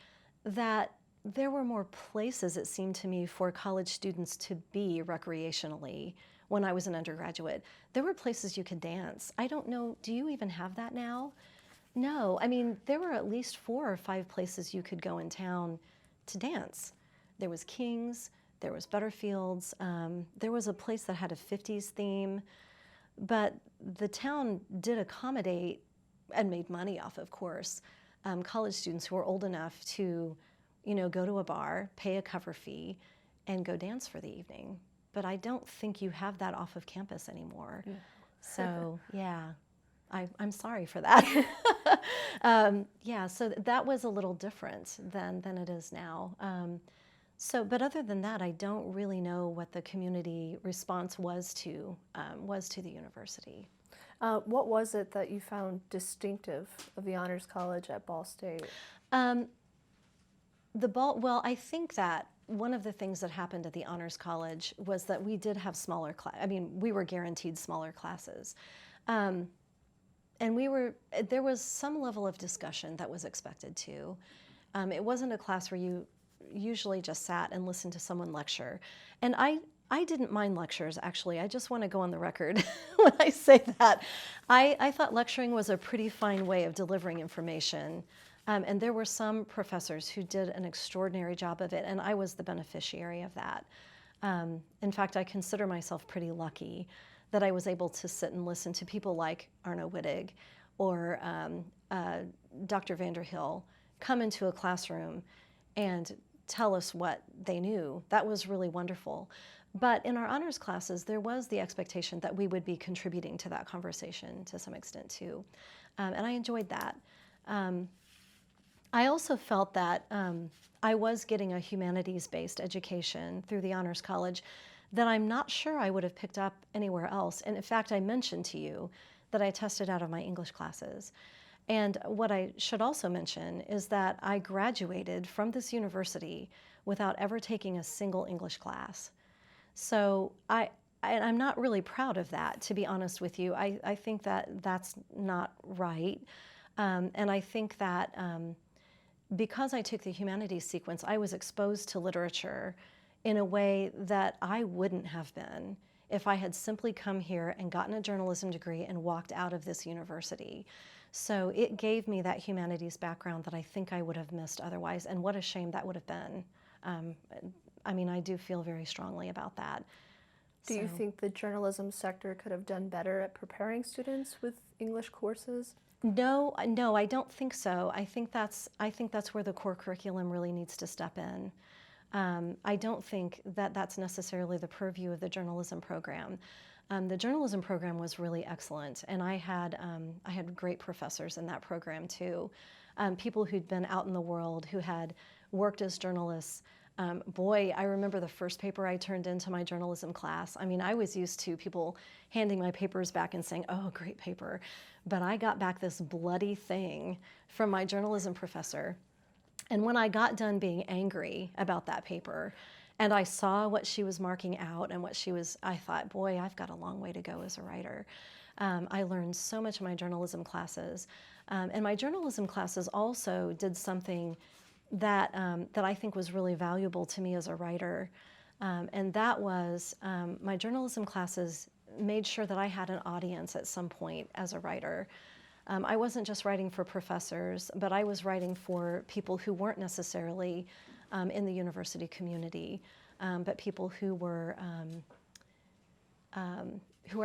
that there were more places, it seemed to me, for college students to be recreationally when I was an undergraduate. There were places you could dance. I don't know, do you even have that now? No, I mean, there were at least 4 or 5 places you could go in town to dance. There was King's, there was Butterfield's, there was a place that had a 50s theme, but the town did accommodate and made money off, of course, college students who were old enough to go to a bar, pay a cover fee, and go dance for the evening. But I don't think you have that off of campus anymore. Yeah. So, yeah, I'm sorry for that. So that was a little different than it is now. But other than that, I don't really know what the community response was to the university. What was it that you found distinctive of the Honors College at Ball State? Well, I think that one of the things that happened at the Honors College was that we did have smaller we were guaranteed smaller classes. And there was some level of discussion that was expected too. It wasn't a class where you usually just sat and listened to someone lecture. And I didn't mind lectures, actually. I just want to go on the record when I say that. I thought lecturing was a pretty fine way of delivering information. And there were some professors who did an extraordinary job of it, and I was the beneficiary of that. In fact, I consider myself pretty lucky that I was able to sit and listen to people like Arno Wittig or Dr. Vanderhill come into a classroom and tell us what they knew. That was really wonderful. But in our honors classes, there was the expectation that we would be contributing to that conversation to some extent too. And I enjoyed that. I also felt that I was getting a humanities-based education through the Honors College that I'm not sure I would have picked up anywhere else. And in fact, I mentioned to you that I tested out of my English classes. And what I should also mention is that I graduated from this university without ever taking a single English class. So I'm not really proud of that, to be honest with you. I think that that's not right. And I think that because I took the humanities sequence, I was exposed to literature in a way that I wouldn't have been if I had simply come here and gotten a journalism degree and walked out of this university. So it gave me that humanities background that I think I would have missed otherwise, and what a shame that would have been. I do feel very strongly about that. Do you think the journalism sector could have done better at preparing students with English courses? No, I don't think so. I think that's where the core curriculum really needs to step in. I don't think that that's necessarily the purview of the journalism program. The journalism program was really excellent, and I had great professors in that program too. people who'd been out in the world, who had worked as journalists. Boy, I remember the first paper I turned into my journalism class. I mean, I was used to people handing my papers back and saying, oh, great paper. But I got back this bloody thing from my journalism professor. And when I got done being angry about that paper, and I saw what she was marking out and I thought, boy, I've got a long way to go as a writer. I learned so much in my journalism classes. And my journalism classes also did something that I think was really valuable to me as a writer. And that was my journalism classes made sure that I had an audience at some point as a writer. I wasn't just writing for professors, but I was writing for people who weren't necessarily in the university community, but people who were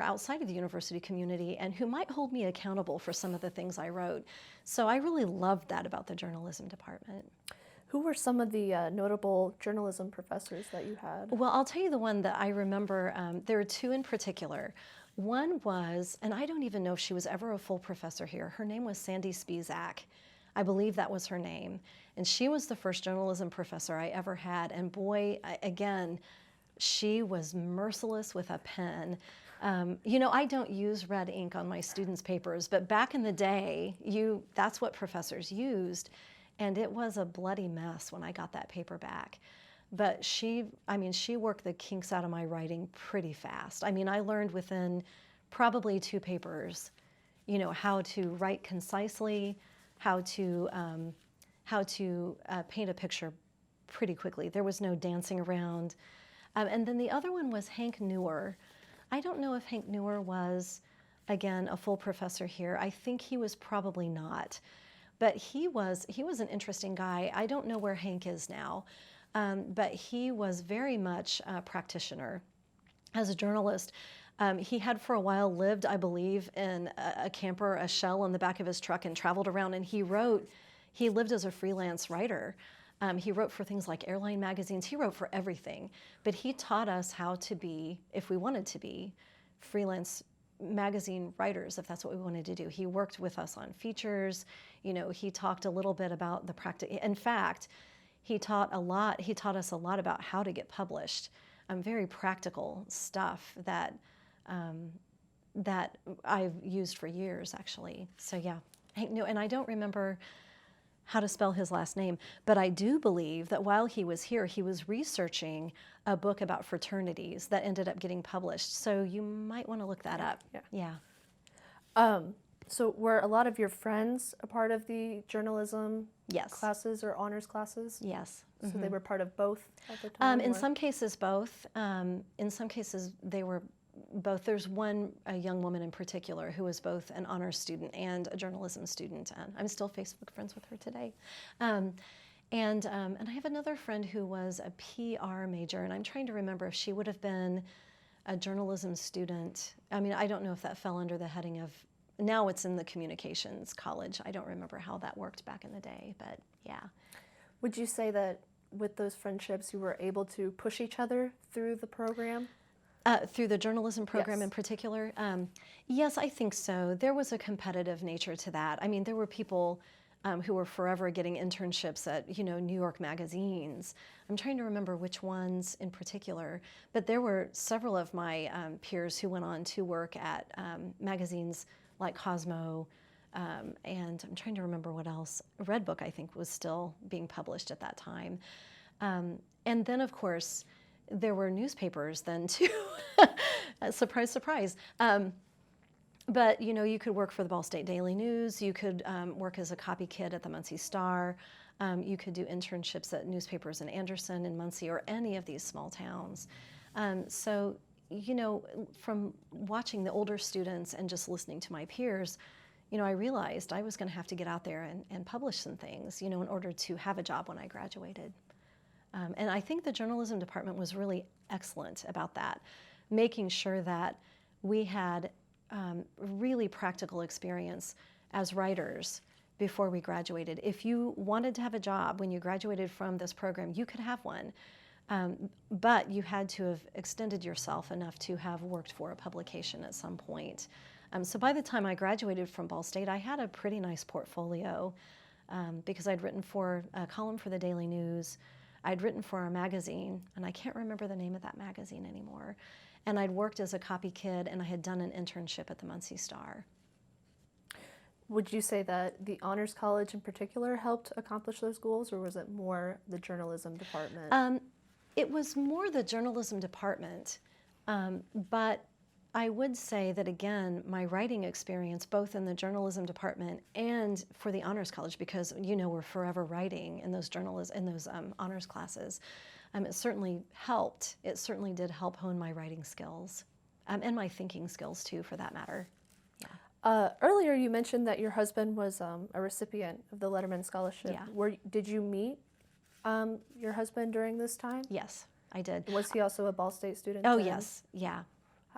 outside of the university community and who might hold me accountable for some of the things I wrote. So I really loved that about the journalism department. Who were some of the notable journalism professors that you had? Well, I'll tell you the one that I remember. There are two in particular. One was, and I don't even know if she was ever a full professor here, her name was Sandy Spizak. I believe that was her name. And she was the first journalism professor I ever had. And boy, again, she was merciless with a pen. You know, I don't use red ink on my students' papers, but back in the day, that's what professors used. And it was a bloody mess when I got that paper back. But she worked the kinks out of my writing pretty fast. I mean, I learned within probably 2 papers, you know, how to write concisely, how to paint a picture pretty quickly. There was no dancing around. And then the other one was Hank Newer. I don't know if Hank Newer was, again, a full professor here. I think he was probably not. But he was an interesting guy. I don't know where Hank is now. But he was very much a practitioner. As a journalist, he had for a while lived, I believe, in a camper, a shell in the back of his truck and traveled around, and he lived as a freelance writer. He wrote for things like airline magazines. He wrote for everything. But he taught us how to be, if we wanted to be, freelance magazine writers, if that's what we wanted to do. He worked with us on features. You know, he talked a little bit about the practice. In fact, he taught us a lot about how to get published, very practical stuff that I've used for years, actually. So yeah, Hank New, and I don't remember how to spell his last name, but I do believe that while he was here, he was researching a book about fraternities that ended up getting published. So you might want to look that up. Yeah. So were a lot of your friends a part of the journalism Yes. classes or honors classes? Yes. So they were part of both at the time? In some cases, both. In some cases, they were both. There's a young woman in particular who was both an honors student and a journalism student, and I'm still Facebook friends with her today. And I have another friend who was a PR major, and I'm trying to remember if she would have been a journalism student. I mean, I don't know if that fell under the heading of, now it's in the communications college. I don't remember how that worked back in the day, but yeah. Would you say that with those friendships you were able to push each other through the program? Through the journalism program Yes. in particular? Yes, I think so. There was a competitive nature to that. I mean, there were people who were forever getting internships at, you know, New York magazines. I'm trying to remember which ones in particular, but there were several of my peers who went on to work at magazines like Cosmo, and I'm trying to remember what else. Redbook, I think, was still being published at that time. And then, of course, there were newspapers then too. Surprise, surprise. But you know, you could work for the Ball State Daily News. You could work as a copy kid at the Muncie Star. You could do internships at newspapers in Anderson and Muncie or any of these small towns. So you know, from watching the older students and just listening to my peers, you know, I realized I was going to have to get out there and publish some things, you know, in order to have a job when I graduated. And I think the journalism department was really excellent about that, making sure that we had really practical experience as writers before we graduated. If you wanted to have a job when you graduated from this program, you could have one, but you had to have extended yourself enough to have worked for a publication at some point. So by the time I graduated from Ball State, I had a pretty nice portfolio. because I'd written for a column for the Daily News. I'd written for a magazine, and I can't remember the name of that magazine anymore. And I'd worked as a copy kid, and I had done an internship at the Muncie Star. Would you say that the Honors College in particular helped accomplish those goals, or was it more the journalism department? It was more the journalism department, but I would say that, again, my writing experience, both in the journalism department and for the Honors College, because we're forever writing in those honors classes, it certainly helped. It certainly did help hone my writing skills, and my thinking skills too, for that matter. Earlier, you mentioned that your husband was a recipient of the Letterman Scholarship. Yeah. Did you meet your husband during this time? Yes, I did. Was he also a Ball State student? Oh, then? yes, yeah.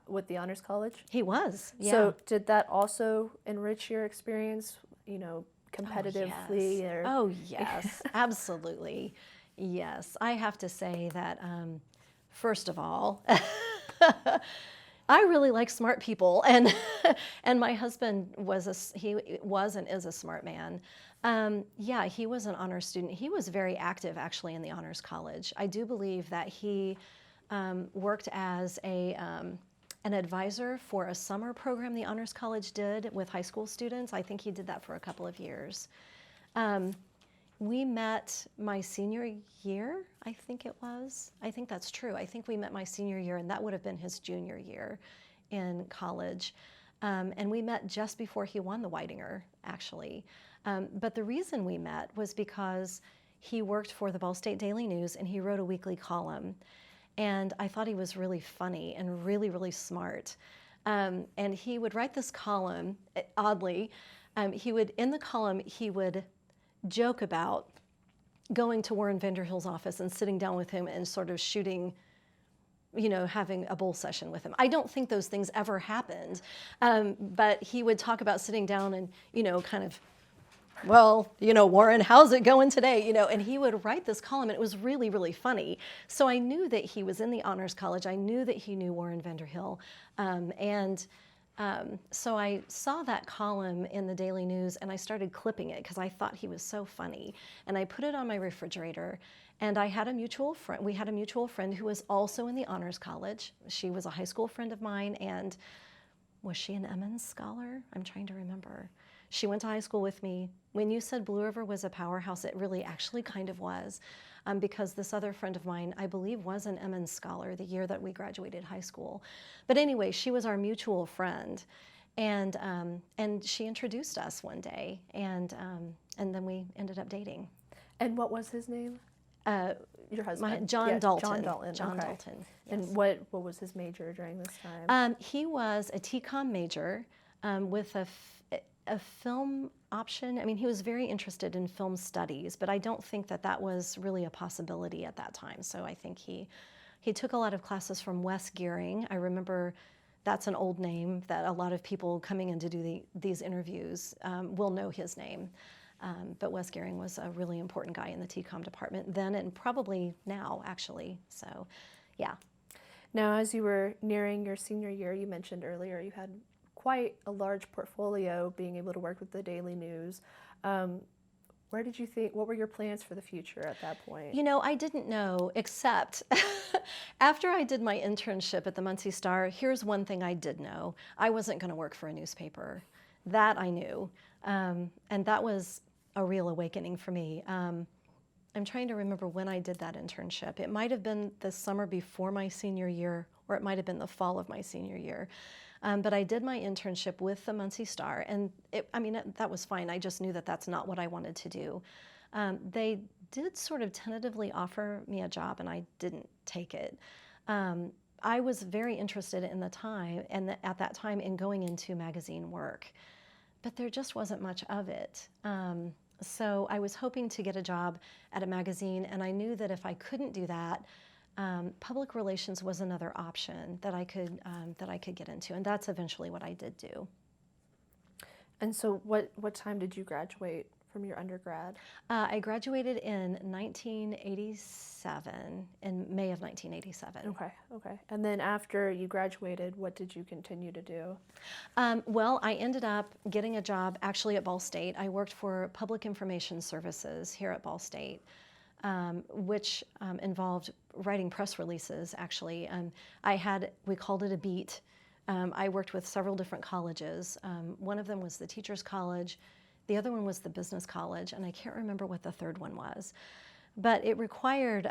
With the Honors College? He was, yeah. So did that also enrich your experience, competitively? Oh, yes, absolutely. Yes, I have to say that, first of all, I really like smart people, and and my husband was and is a smart man. Yeah, he was an honors student. He was very active, actually, in the Honors College. I do believe that he worked as an advisor for a summer program the Honors College did with high school students. I think he did that for a couple of years. We met my senior year, I think it was. I think that's true. I think we met my senior year, and that would have been his junior year in college. And we met just before he won the Whitinger, actually. But the reason we met was because he worked for the Ball State Daily News, and he wrote a weekly column. And I thought he was really funny and really, really smart. And he would write this column, oddly. In the column, he would joke about going to Warren Vanderhill's office and sitting down with him and sort of shooting, having a bull session with him. I don't think those things ever happened, but he would talk about sitting down and, kind of, well, Warren, how's it going today? And he would write this column, and it was really, really funny. So I knew that he was in the Honors College. I knew that he knew Warren Vanderhill, so I saw that column in the Daily News, and I started clipping it because I thought he was so funny. And I put it on my refrigerator, and I had a mutual friend. We had a mutual friend who was also in the Honors College. She was a high school friend of mine, and was she an Emmons Scholar? I'm trying to remember. She went to high school with me. When you said Blue River was a powerhouse, it really actually kind of was, because this other friend of mine, I believe, was an Emmons Scholar the year that we graduated high school. But anyway, she was our mutual friend, and she introduced us one day, and then we ended up dating. And what was his name? Your husband? John Dalton. John Dalton. John Okay. Dalton. Yes. And what was his major during this time? He was a TCOM major with a film option. I mean, he was very interested in film studies, but I don't think that was really a possibility at that time. So I think he took a lot of classes from Wes Gearing. I remember that's an old name that a lot of people coming in to do these interviews will know his name. But Wes Gearing was a really important guy in the TCOM department then, and probably now, actually. So, yeah. Now, as you were nearing your senior year, you mentioned earlier you had quite a large portfolio, being able to work with the Daily News. What were your plans for the future at that point? I didn't know, except after I did my internship at the Muncie Star, here's one thing I did know. I wasn't going to work for a newspaper. That I knew. And that was a real awakening for me. I'm trying to remember when I did that internship. It might have been the summer before my senior year, or it might have been the fall of my senior year. But I did my internship with the Muncie Star, and that was fine. I just knew that that's not what I wanted to do. They did sort of tentatively offer me a job, and I didn't take it. I was very interested at that time in going into magazine work, but there just wasn't much of it. So I was hoping to get a job at a magazine, and I knew that if I couldn't do that, public relations was another option that I could get into, and that's eventually what I did do. And so what time did you graduate from your undergrad? I graduated in 1987, in May of 1987. Okay, okay. And then after you graduated, what did you continue to do? Well, I ended up getting a job actually at Ball State. I worked for Public Information Services here at Ball State, which involved writing press releases, actually. We called it a beat. I worked with several different colleges. One of them was the Teachers College. The other one was the Business College, and I can't remember what the third one was. But it required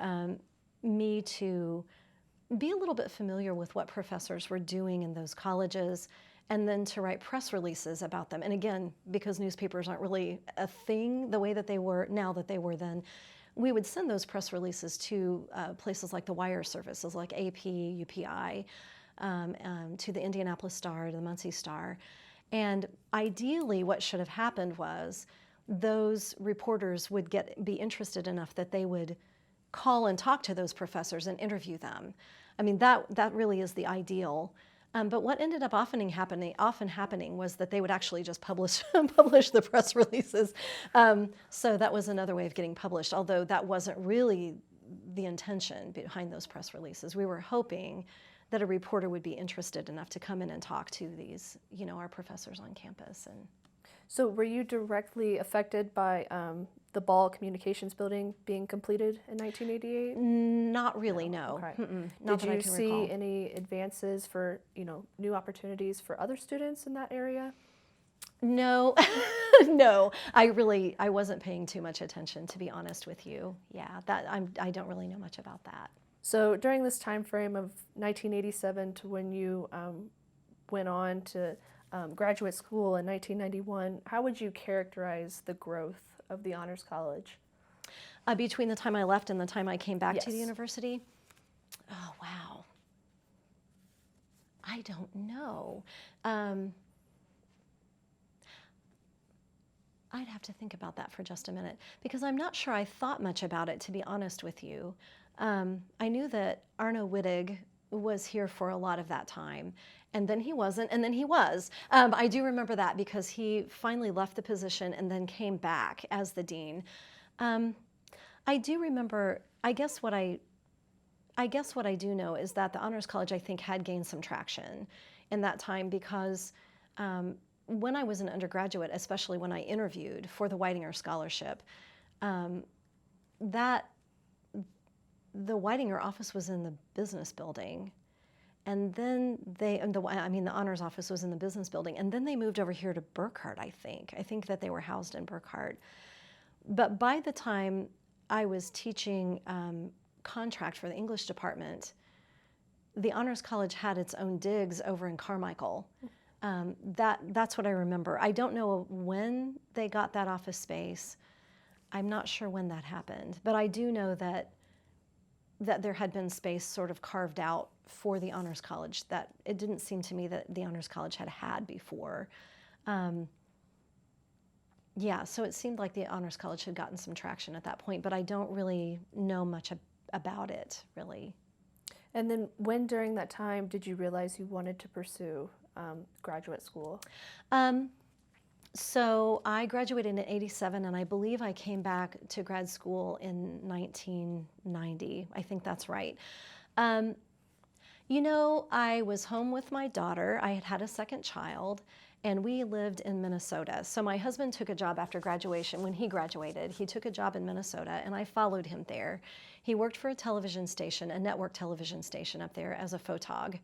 me to be a little bit familiar with what professors were doing in those colleges, and then to write press releases about them. And again, because newspapers aren't really a thing the way that they were now that they were then, we would send those press releases to places like the wire services like AP, UPI, to the Indianapolis Star, to the Muncie Star. And ideally what should have happened was those reporters would be interested enough that they would call and talk to those professors and interview them. I mean, that really is the ideal. But what ended up often happening was that they would actually just publish the press releases. So that was another way of getting published, although that wasn't really the intention behind those press releases. We were hoping that a reporter would be interested enough to come in and talk to these, our professors on campus. And so were you directly affected by the Ball Communications Building being completed in 1988? Not really, no. Okay. Not Did that I you can see recall. any advances for, new opportunities for other students in that area? No, no. I wasn't paying too much attention, to be honest with you. Yeah, I don't really know much about that. So during this time frame of 1987 to when you went on to graduate school in 1991, how would you characterize the growth of the Honors College? Between the time I left and the time I came back to the Yes. university? Oh, wow. I don't know. I'd have to think about that for just a minute because I'm not sure I thought much about it, to be honest with you. I knew that Arno Wittig was here for a lot of that time, and then he wasn't, and then he was. I do remember that because he finally left the position and then came back as the dean. I do remember, I guess what I do know is that the Honors College, I think, had gained some traction in that time because when I was an undergraduate, especially when I interviewed for the Whitinger Scholarship, the Whitinger office was in the business building, and then the honors office was in the business building, and then they moved over here to Burkhardt, I think. I think that they were housed in Burkhardt. But by the time I was teaching contract for the English department, the Honors College had its own digs over in Carmichael. That's what I remember. I don't know when they got that office space. I'm not sure when that happened, but I do know that there had been space sort of carved out for the Honors College that it didn't seem to me that the Honors College had before. Yeah, so it seemed like the Honors College had gotten some traction at that point, but I don't really know much about it, really. And then when during that time did you realize you wanted to pursue graduate school? So I graduated in '87, and I believe I came back to grad school in 1990. I think that's right. I was home with my daughter. I had had a second child, and we lived in Minnesota. So my husband took a job after graduation. When he graduated, he took a job in Minnesota, and I followed him there. He worked for a television station, a network television station up there as a photog,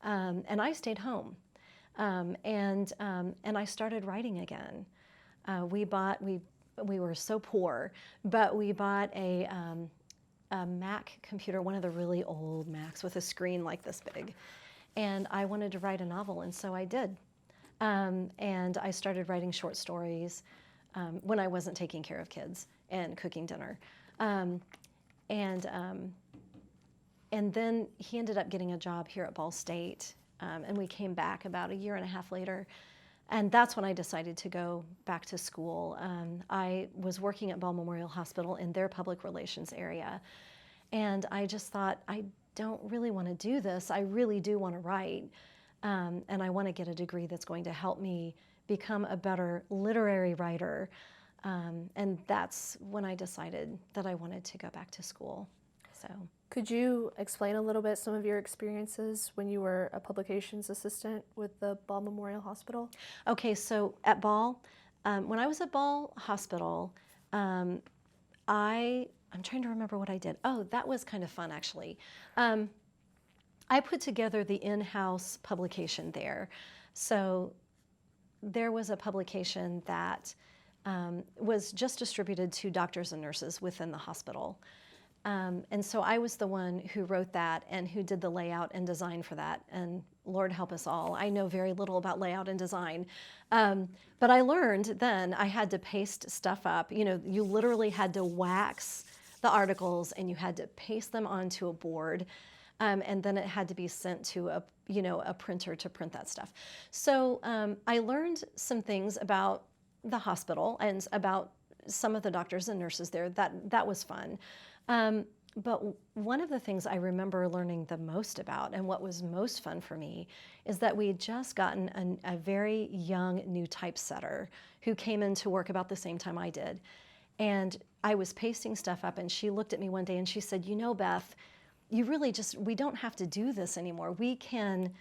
and I stayed home. And I started writing again. We were so poor, but we bought a Mac computer, one of the really old Macs with a screen like this big. And I wanted to write a novel, and so I did. And I started writing short stories when I wasn't taking care of kids and cooking dinner. And then he ended up getting a job here at Ball State. And we came back about a year and a half later, and that's when I decided to go back to school. I was working at Ball Memorial Hospital in their public relations area, and I just thought, I don't really want to do this. I really do want to write, and I want to get a degree that's going to help me become a better literary writer. And that's when I decided that I wanted to go back to school. So. Could you explain a little bit some of your experiences when you were a publications assistant with the Ball Memorial Hospital? Okay, so at Ball, when I was at Ball Hospital, I'm trying to remember what I did. Oh, that was kind of fun, actually. I put together the in-house publication there. So there was a publication that was just distributed to doctors and nurses within the hospital. And so I was the one who wrote that and who did the layout and design for that. And Lord help us all, I know very little about layout and design. But I learned then I had to paste stuff up. You know, you literally had to wax the articles and you had to paste them onto a board. And then it had to be sent to a printer to print that stuff. So I learned some things about the hospital and about some of the doctors and nurses there. That was fun. But one of the things I remember learning the most about, and what was most fun for me, is that we had just gotten a very young new typesetter who came into work about the same time I did. And I was pasting stuff up, and she looked at me one day and she said, "You know, Beth, you really we don't have to do this anymore. We can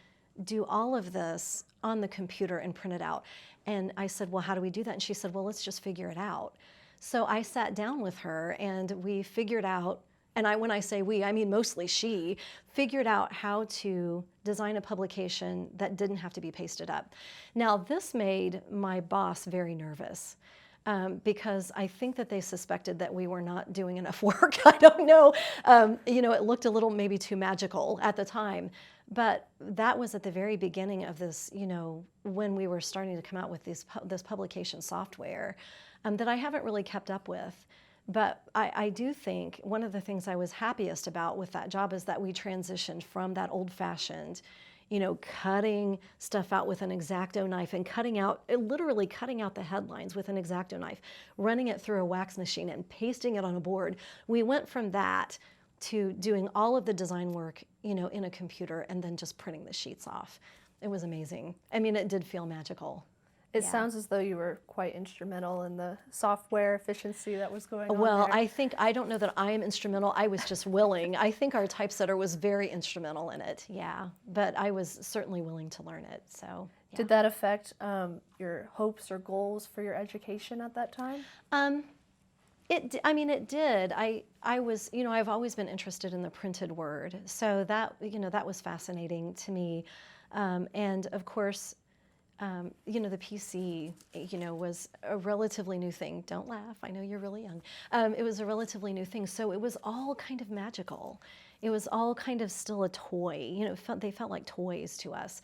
do all of this on the computer and print it out." And I said, "Well, how do we do that?" And she said, "Well, let's just figure it out." So I sat down with her and we figured out, and when I say we, I mean mostly she, figured out how to design a publication that didn't have to be pasted up. Now, this made my boss very nervous. Because I think that they suspected that we were not doing enough work. I don't know. It looked a little maybe too magical at the time. But that was at the very beginning of this, when we were starting to come out with this publication software that I haven't really kept up with. But I do think one of the things I was happiest about with that job is that we transitioned from that old-fashioned, cutting stuff out with an X-Acto knife and literally cutting out the headlines with an X-Acto knife, running it through a wax machine and pasting it on a board. We went from that to doing all of the design work, in a computer and then just printing the sheets off. It was amazing. I mean, it did feel magical. It sounds as though you were quite instrumental in the software efficiency that was going on Well, there. I don't know that I am instrumental. I was just willing. I think our typesetter was very instrumental in it, yeah. But I was certainly willing to learn it, so. Yeah. Did that affect your hopes or goals for your education at that time? It did. I was, I've always been interested in the printed word, so that was fascinating to me. And of course, the PC, was a relatively new thing. Don't laugh, I know you're really young. It was a relatively new thing, so it was all kind of magical. It was all kind of still a toy, they felt like toys to us.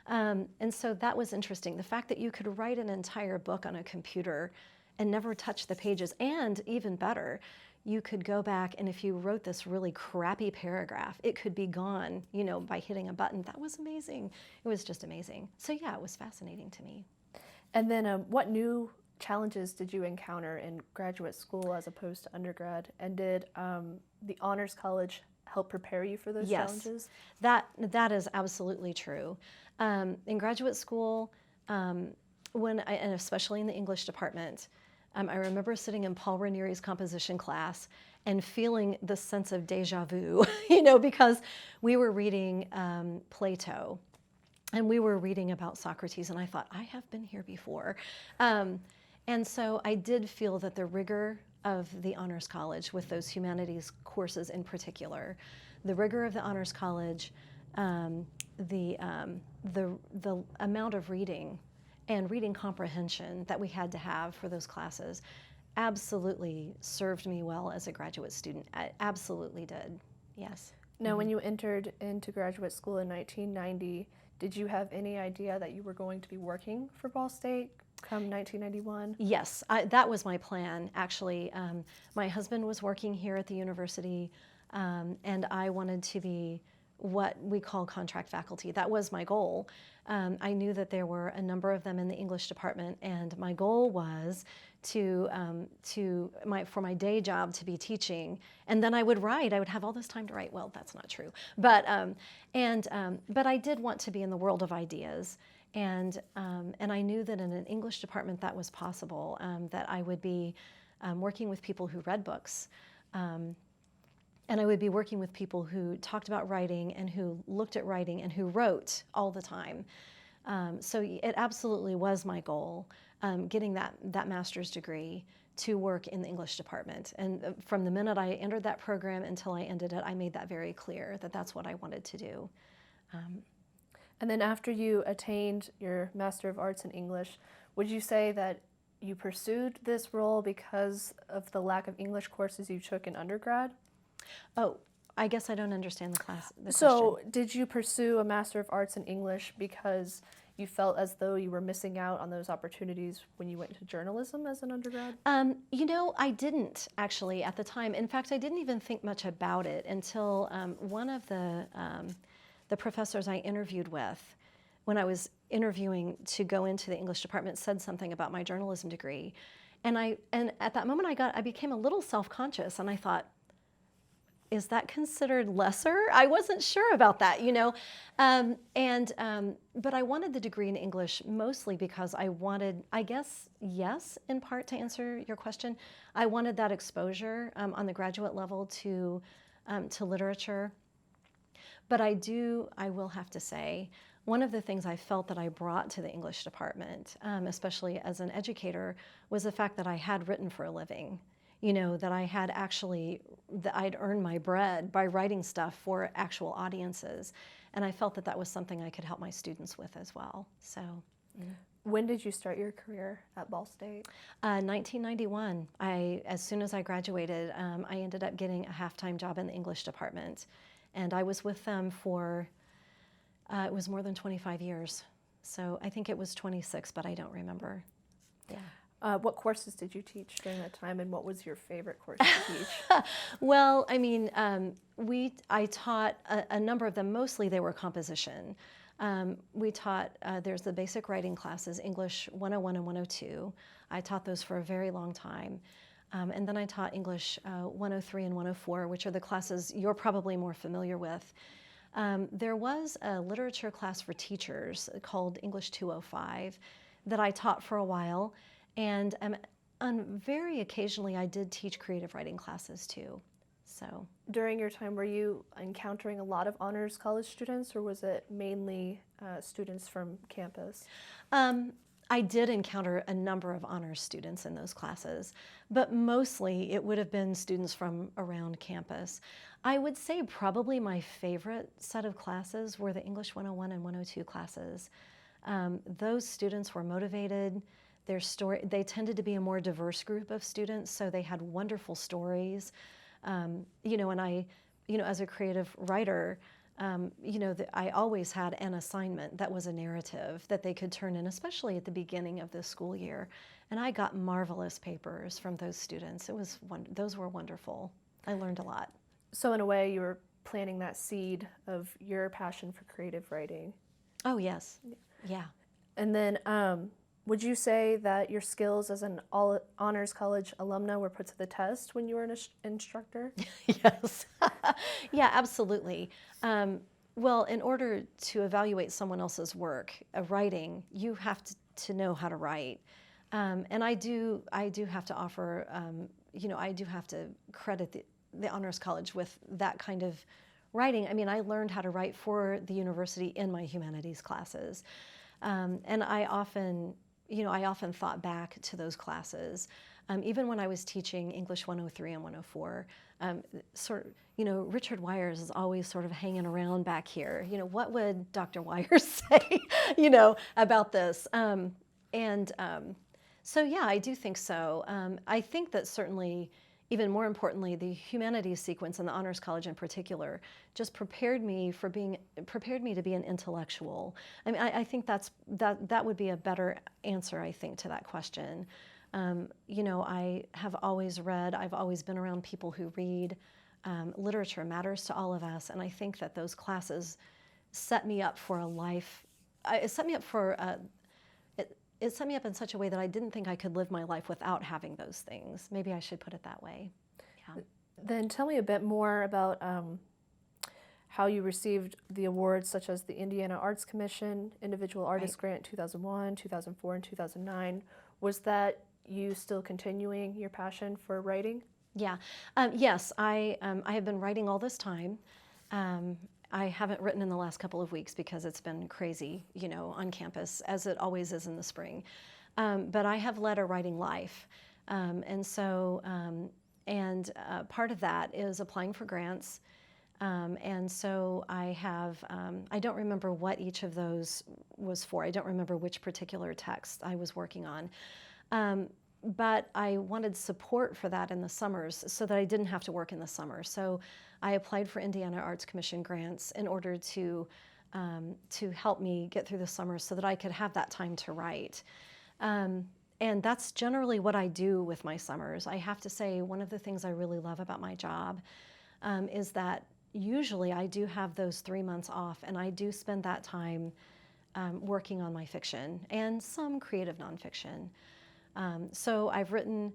And so that was interesting. The fact that you could write an entire book on a computer and never touch the pages, and even better, you could go back and if you wrote this really crappy paragraph, it could be gone, by hitting a button. That was amazing. It was just amazing. So yeah, it was fascinating to me. And then what new challenges did you encounter in graduate school as opposed to undergrad? And did the Honors College help prepare you for those challenges? That is absolutely true. In graduate school, and especially in the English department, I remember sitting in Paul Ranieri's composition class and feeling this sense of deja vu, because we were reading Plato and we were reading about Socrates, and I thought, I have been here before. And so I did feel that the rigor of the Honors College with those humanities courses in particular, the rigor of the Honors College, the amount of reading and reading comprehension that we had to have for those classes absolutely served me well as a graduate student. It absolutely did, yes. Now, when you entered into graduate school in 1990, did you have any idea that you were going to be working for Ball State come 1991? Yes, that was my plan, actually. My husband was working here at the university, and I wanted to be what we call contract faculty. That was my goal. I knew that there were a number of them in the English department, and my goal was for my day job to be teaching, and then I would write. I would have all this time to write. Well, that's not true, but I did want to be in the world of ideas, And I knew that in an English department that was possible, that I would be working with people who read books. And I would be working with people who talked about writing and who looked at writing and who wrote all the time. So it absolutely was my goal, getting that master's degree to work in the English department. And from the minute I entered that program until I ended it, I made that very clear that that's what I wanted to do. And then after you attained your Master of Arts in English, would you say that you pursued this role because of the lack of English courses you took in undergrad? Oh, I guess I don't understand the So, question. did you pursue a Master of Arts in English because you felt as though you were missing out on those opportunities when you went into journalism as an undergrad? I didn't actually at the time. In fact, I didn't even think much about it until one of the professors I interviewed with, when I was interviewing to go into the English department, said something about my journalism degree. And at that moment I became a little self-conscious, and I thought, is that considered lesser? I wasn't sure about that, but I wanted the degree in English mostly because I wanted, I guess, yes, in part to answer your question, I wanted that exposure on the graduate level to literature. But I will have to say, one of the things I felt that I brought to the English department, especially as an educator, was the fact that I had written for a living. That I had that I'd earned my bread by writing stuff for actual audiences. And I felt that that was something I could help my students with as well. So. When did you start your career at Ball State? 1991. As soon as I graduated, I ended up getting a half-time job in the English department. And I was with them for, it was more than 25 years. So I think it was 26, but I don't remember. Yeah. What courses did you teach during that time, and what was your favorite course to teach? Well, I mean, I taught a number of them. Mostly they were composition. We taught, there's the basic writing classes, English 101 and 102. I taught those for a very long time. And then I taught English 103 and 104, which are the classes you're probably more familiar with. There was a literature class for teachers called English 205 that I taught for a while. And very occasionally I did teach creative writing classes too. So during your time, were you encountering a lot of honors college students, or was it mainly students from campus? I did encounter a number of honors students in those classes, but mostly it would have been students from around campus. I would say probably my favorite set of classes were the English 101 and 102 classes. Those students were motivated. They tended to be a more diverse group of students, so they had wonderful stories. And I, as a creative writer, I always had an assignment that was a narrative that they could turn in, especially at the beginning of the school year. And I got marvelous papers from those students. Those were wonderful. I learned a lot. So in a way, you were planting that seed of your passion for creative writing. Oh, yes. Yeah. And then would you say that your skills as an all-honors college alumna were put to the test when you were an instructor? Yes. Yeah, absolutely. Well, in order to evaluate someone else's work, writing, you have to know how to write. And I do have to offer, I do have to credit the Honors College with that kind of writing. I mean, I learned how to write for the university in my humanities classes. And I often thought back to those classes. Even when I was teaching English 103 and 104, Richard Wires is always sort of hanging around back here. What would Dr. Wires say, about this? So yeah, I do think so. I think that certainly, even more importantly, the humanities sequence and the Honors College in particular just prepared me to be an intellectual. I mean, I think that would be a better answer, I think, to that question. I have always read, I've always been around people who read. Literature matters to all of us, and I think that those classes set me up for a life. It set me up in such a way that I didn't think I could live my life without having those things. Maybe I should put it that way. Yeah. Then tell me a bit more about how you received the awards such as the Indiana Arts Commission, Individual Artist Right. Grant 2001, 2004, and 2009. Was that you still continuing your passion for writing? Yeah. Yes, I have been writing all this time. I haven't written in the last couple of weeks because it's been crazy, on campus, as it always is in the spring. But I have led a writing life. Part of that is applying for grants. And so I don't remember what each of those was for. I don't remember which particular text I was working on. But I wanted support for that in the summers so that I didn't have to work in the summer. So I applied for Indiana Arts Commission grants in order to help me get through the summer so that I could have that time to write. And that's generally what I do with my summers. I have to say, one of the things I really love about my job is that usually I do have those 3 months off, and I do spend that time working on my fiction and some creative nonfiction. So I've written,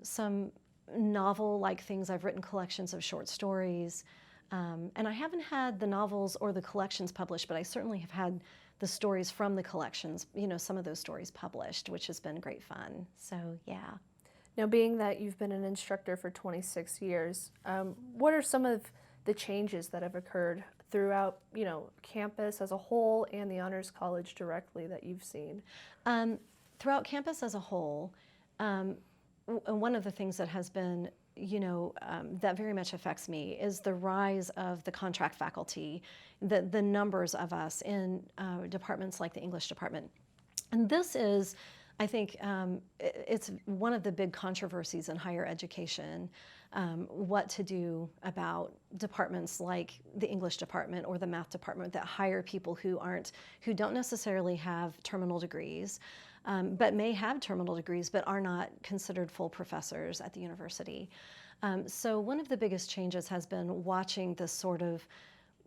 some novel-like things. I've written collections of short stories. And I haven't had the novels or the collections published, but I certainly have had the stories from the collections, some of those stories published, which has been great fun. So, yeah. Now, being that you've been an instructor for 26 years, what are some of the changes that have occurred throughout, campus as a whole and the Honors College directly that you've seen? Throughout campus as a whole, one of the things that has been, that very much affects me is the rise of the contract faculty, the numbers of us in departments like the English department. And this is, I think, it's one of the big controversies in higher education, what to do about departments like the English department or the math department that hire people who don't necessarily have terminal degrees, but may have terminal degrees but are not considered full professors at the university. So one of the biggest changes has been watching this sort of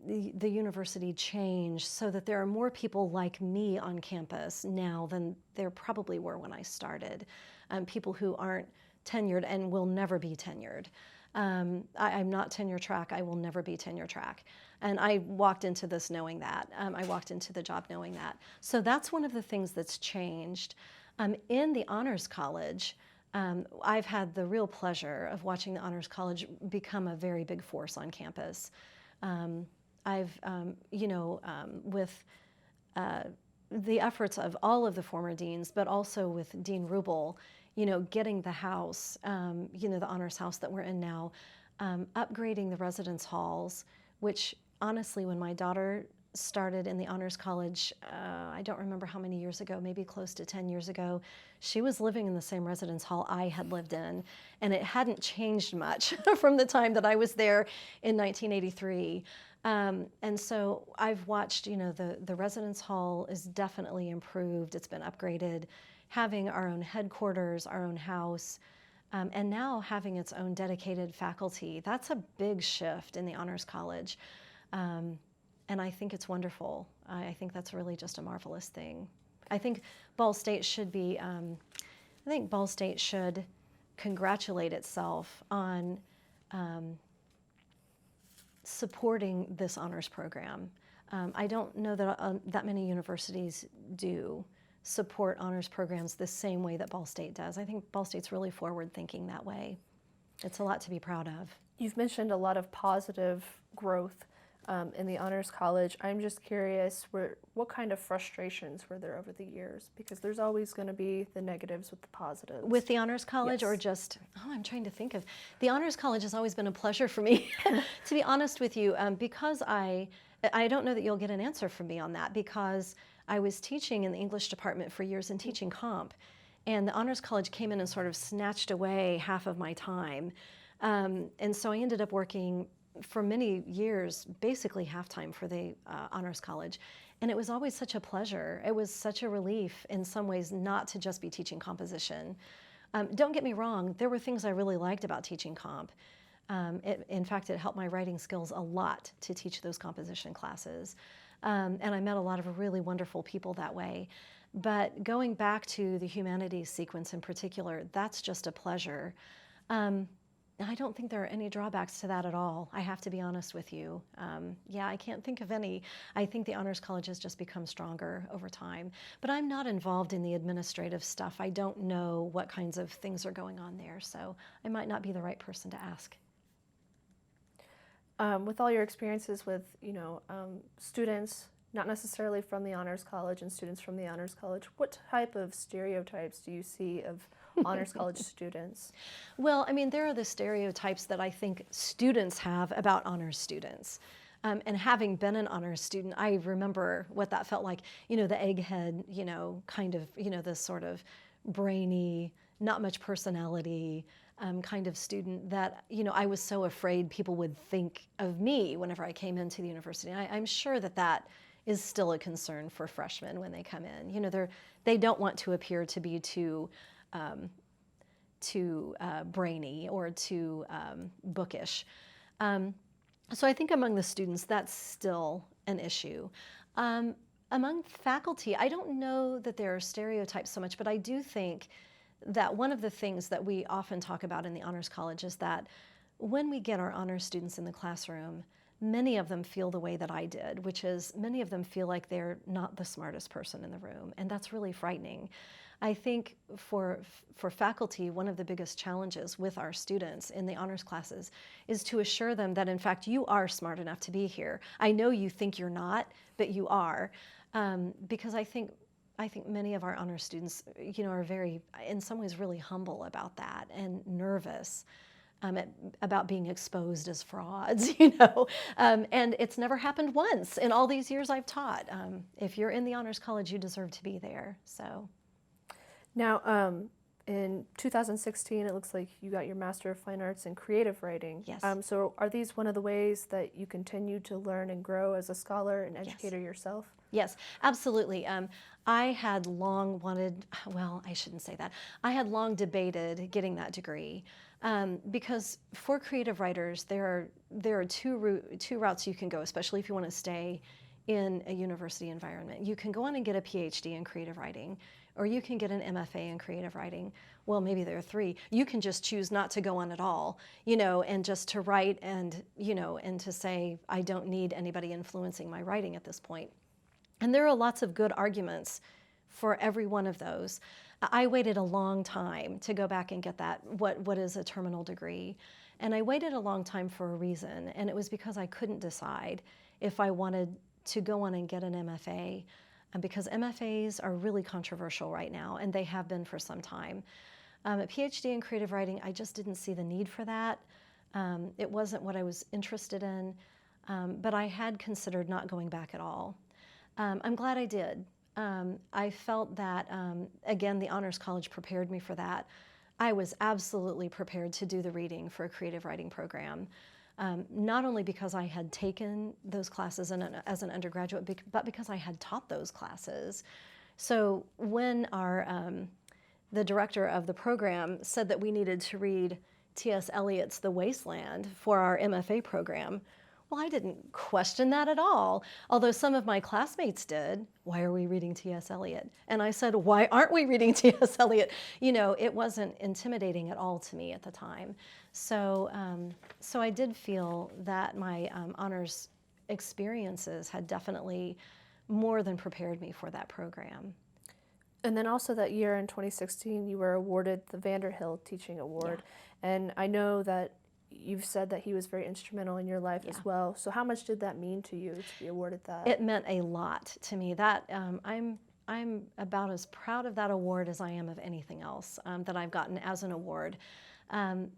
the university change so that there are more people like me on campus now than there probably were when I started. People who aren't tenured and will never be tenured. I'm not tenure track. I will never be tenure track. And I walked into this knowing that. I walked into the job knowing that. So that's one of the things that's changed. In the Honors College, I've had the real pleasure of watching the Honors College become a very big force on campus. With the efforts of all of the former deans, but also with Dean Rubel, getting the house, the honors house that we're in now, upgrading the residence halls, which honestly, when my daughter started in the Honors College, I don't remember how many years ago, maybe close to 10 years ago, she was living in the same residence hall I had lived in, and it hadn't changed much from the time that I was there in 1983. And so I've watched, the residence hall is definitely improved. It's been upgraded, having our own headquarters, our own house, and now having its own dedicated faculty. That's a big shift in the Honors College. And I think it's wonderful. I think that's really just a marvelous thing. I think Ball State should congratulate itself on supporting this honors program. I don't know that that many universities do support honors programs the same way that Ball State does. I think Ball State's really forward thinking that way. It's a lot to be proud of. You've mentioned a lot of positive growth in the Honors College. I'm just curious, what kind of frustrations were there over the years? Because there's always going to be the negatives with the positives. With the Honors College, yes. or just, I'm trying to think of, the Honors College has always been a pleasure for me, to be honest with you, because I don't know that you'll get an answer from me on that, because I was teaching in the English department for years and teaching comp, and the Honors College came in and sort of snatched away half of my time. And so I ended up working for many years, basically half-time for the Honors College. And it was always such a pleasure. It was such a relief in some ways not to just be teaching composition. Don't get me wrong, there were things I really liked about teaching comp. In fact, it helped my writing skills a lot to teach those composition classes. And I met a lot of really wonderful people that way. But going back to the humanities sequence in particular, that's just a pleasure. I don't think there are any drawbacks to that at all. I have to be honest with you. Yeah, I can't think of any. I think the Honors College has just become stronger over time. But I'm not involved in the administrative stuff. I don't know what kinds of things are going on there, so I might not be the right person to ask. With all your experiences with, students, not necessarily from the Honors College and students from the Honors College, what type of stereotypes do you see of Honors College students? Well, I mean, there are the stereotypes that I think students have about honors students. And having been an honors student, I remember what that felt like. The egghead, kind of, this sort of brainy, not much personality kind of student that, I was so afraid people would think of me whenever I came into the university. And I'm sure that is still a concern for freshmen when they come in. They don't want to appear to be too brainy or too bookish. So I think among the students, that's still an issue. Among faculty, I don't know that there are stereotypes so much, but I do think that one of the things that we often talk about in the Honors College is that when we get our honors students in the classroom, many of them feel the way that I did, which is many of them feel like they're not the smartest person in the room, and that's really frightening. I think for faculty, one of the biggest challenges with our students in the honors classes is to assure them that, in fact, you are smart enough to be here. I know you think you're not, but you are, because I think many of our honors students, are very, in some ways, really humble about that and nervous about being exposed as frauds, and it's never happened once in all these years I've taught. If you're in the Honors College, you deserve to be there. So. Now, in 2016, it looks like you got your Master of Fine Arts in Creative Writing. Yes. So are these one of the ways that you continue to learn and grow as a scholar and educator yourself? Yes, absolutely. I had long wanted, well, I shouldn't say that. I had long debated getting that degree because for creative writers, there are two routes you can go, especially if you want to stay in a university environment. You can go on and get a PhD in creative writing, or you can get an MFA in creative writing. Well, maybe there are three. You can just choose not to go on at all, and just to write and to say, I don't need anybody influencing my writing at this point. And there are lots of good arguments for every one of those. I waited a long time to go back and get that, what is a terminal degree. And I waited a long time for a reason, and it was because I couldn't decide if I wanted to go on and get an MFA, because MFAs are really controversial right now, and they have been for some time. A PhD in creative writing, I just didn't see the need for that. It wasn't what I was interested in, but I had considered not going back at all. I'm glad I did. I felt that, again, the Honors College prepared me for that. I was absolutely prepared to do the reading for a creative writing program, not only because I had taken those classes as an undergraduate, but because I had taught those classes. So when the director of the program said that we needed to read T.S. Eliot's The Wasteland for our MFA program, well, I didn't question that at all, although some of my classmates did. Why are we reading T.S. Eliot? And I said, why aren't we reading T.S. Eliot? It wasn't intimidating at all to me at the time. So I did feel that my honors experiences had definitely more than prepared me for that program. And then also that year in 2016, you were awarded the Vanderhill Teaching Award. Yeah. And I know that you've said that he was very instrumental in your life as well. So how much did that mean to you to be awarded that? It meant a lot to me. That I'm about as proud of that award as I am of anything else that I've gotten as an award.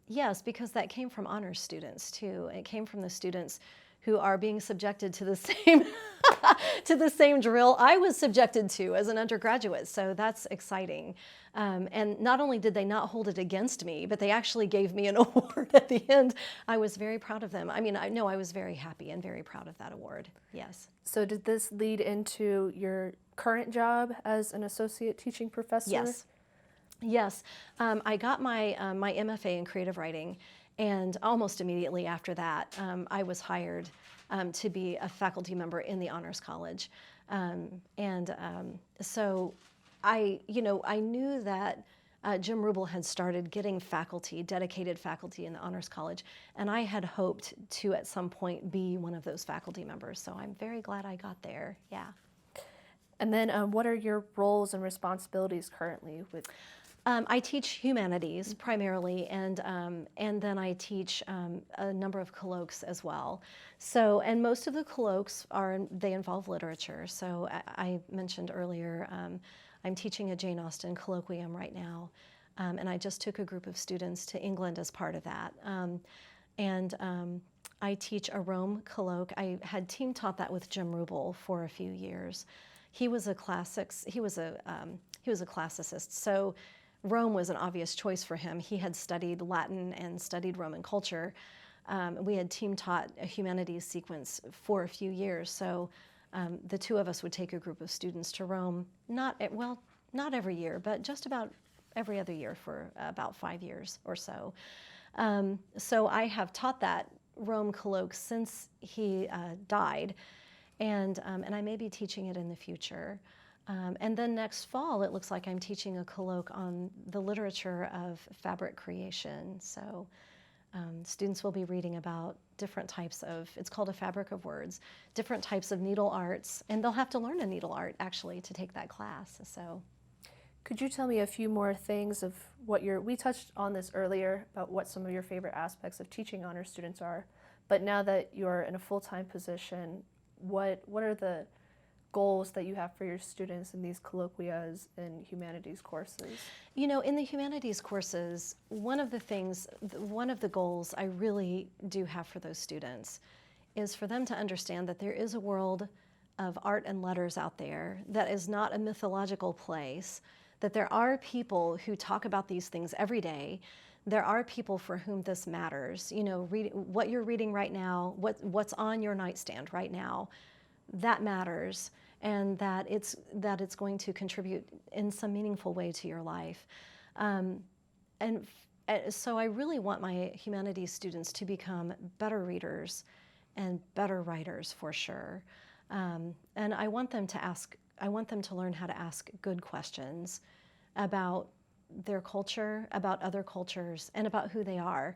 Yes, because that came from honors students too. It came from the students who are being subjected to the same to the same drill I was subjected to as an undergraduate. So that's exciting. And not only did they not hold it against me, but they actually gave me an award at the end. I was very proud of them. I mean, I was very happy and very proud of that award. Yes. So did this lead into your current job as an associate teaching professor? Yes. Yes. I got my MFA in creative writing, and almost immediately after that, I was hired to be a faculty member in the Honors College. So I knew that Jim Rubel had started getting faculty, dedicated faculty in the Honors College, and I had hoped to at some point be one of those faculty members. So I'm very glad I got there. Yeah. And then what are your roles and responsibilities currently with? I teach humanities primarily, and then I teach a number of colloques as well. So, and most of the colloques they involve literature. So I mentioned earlier, I'm teaching a Jane Austen colloquium right now, and I just took a group of students to England as part of that. I teach a Rome colloque. I had team taught that with Jim Rubel for a few years. He was a classicist, so Rome was an obvious choice for him. He had studied Latin and studied Roman culture. We had team taught a humanities sequence for a few years, so the two of us would take a group of students to Rome, not every year, but just about every other year for about 5 years or so. So I have taught that Rome colloque since he died, and I may be teaching it in the future. And then next fall, it looks like I'm teaching a colloque on the literature of fabric creation. So students will be reading about different types of, it's called a fabric of words, different types of needle arts, and they'll have to learn a needle art actually to take that class. So, could you tell me a few more things of what we touched on this earlier about what some of your favorite aspects of teaching honor students are, but now that you're in a full-time position, what are the goals that you have for your students in these colloquias and humanities courses? You know, in the humanities courses, one of the goals I really do have for those students is for them to understand that there is a world of art and letters out there that is not a mythological place, that there are people who talk about these things every day. There are people for whom this matters. You know, what you're reading right now, what's on your nightstand right now, that matters, and that it's going to contribute in some meaningful way to your life. So I really want my humanities students to become better readers and better writers for sure. And I want them to learn how to ask good questions about their culture, about other cultures, and about who they are.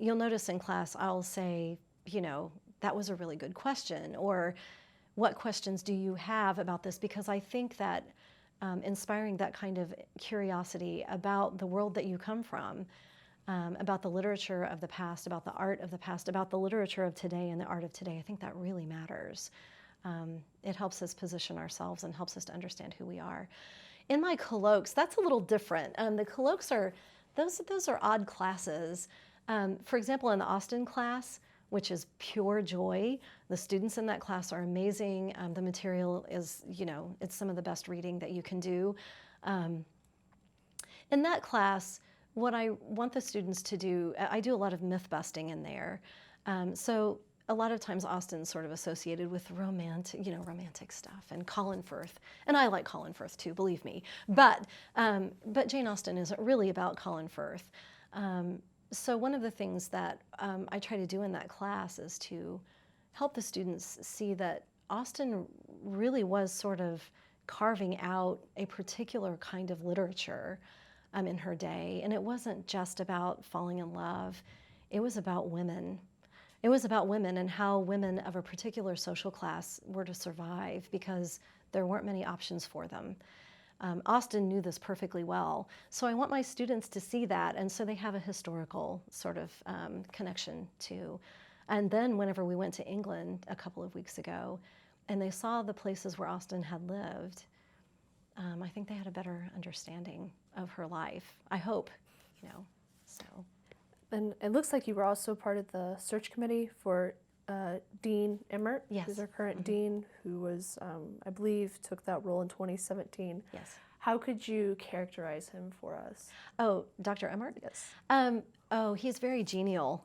You'll notice in class I'll say, you know, that was a really good question, or what questions do you have about this? Because I think that inspiring that kind of curiosity about the world that you come from, about the literature of the past, about the art of the past, about the literature of today and the art of today, I think that really matters. It helps us position ourselves and helps us to understand who we are. In my colloques, that's a little different. The colloques those are odd classes. For example, in the Austen class, which is pure joy. The students in that class are amazing. The material is, you know, it's some of the best reading that you can do. In that class, what I want the students to do, I do a lot of myth busting in there. So a lot of times Austen's sort of associated with romantic stuff and Colin Firth. And I like Colin Firth too, believe me. But Jane Austen isn't really about Colin Firth. So one of the things that I try to do in that class is to help the students see that Austen really was sort of carving out a particular kind of literature in her day. And it wasn't just about falling in love. It was about women. It was about women and how women of a particular social class were to survive because there weren't many options for them. Austen knew this perfectly well. So I want my students to see that, and so they have a historical sort of connection to. And then whenever we went to England a couple of weeks ago, and they saw the places where Austen had lived, I think they had a better understanding of her life. I hope, you know, so. And it looks like you were also part of the search committee for Dean Emmert, Yes. who's our current dean, who was, I believe, took that role in 2017. Yes. How could you characterize him for us? Oh, Dr. Emmert? Yes. He's very genial.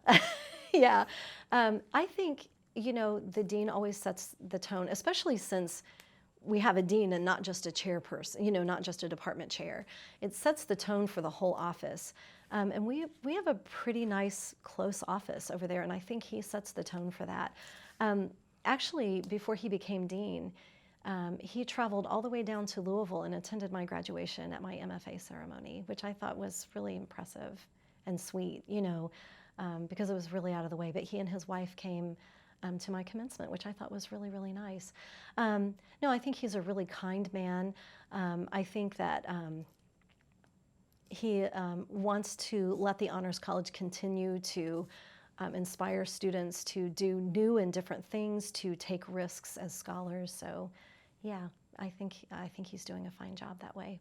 Yeah. I think, you know, the dean always sets the tone, especially since we have a dean and not just a chairperson, you know, not just a department chair. It sets the tone for the whole office. And we have a pretty nice, close office over there, and I think he sets the tone for that. Actually, before he became dean, he traveled all the way down to Louisville and attended my graduation at my MFA ceremony, which I thought was really impressive and sweet, because it was really out of the way. But he and his wife came to my commencement, which I thought was really, really nice. No, I think he's a really kind man. I think that he wants to let the Honors College continue to inspire students to do new and different things, to take risks as scholars. So, yeah, I think he's doing a fine job that way.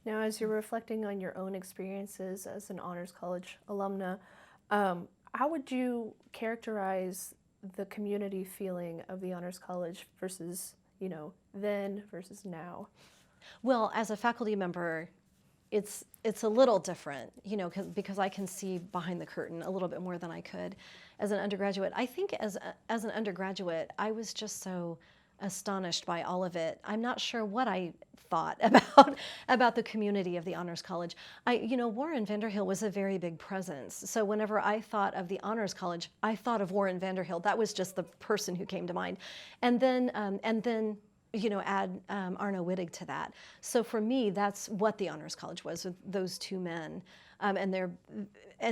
Now, as you're reflecting on your own experiences as an Honors College alumna, how would you characterize the community feeling of the Honors College versus, then versus now? Well, as a faculty member, it's a little different, because I can see behind the curtain a little bit more than I could as an undergraduate. I think as an undergraduate, I was just so astonished by all of it. I'm not sure what I thought about the community of the Honors College. Warren Vanderhill was a very big presence. So whenever I thought of the Honors College, I thought of Warren Vanderhill. That was just the person who came to mind. And then add Arno Wittig to that. So for me, that's what the Honors College was, with those two men and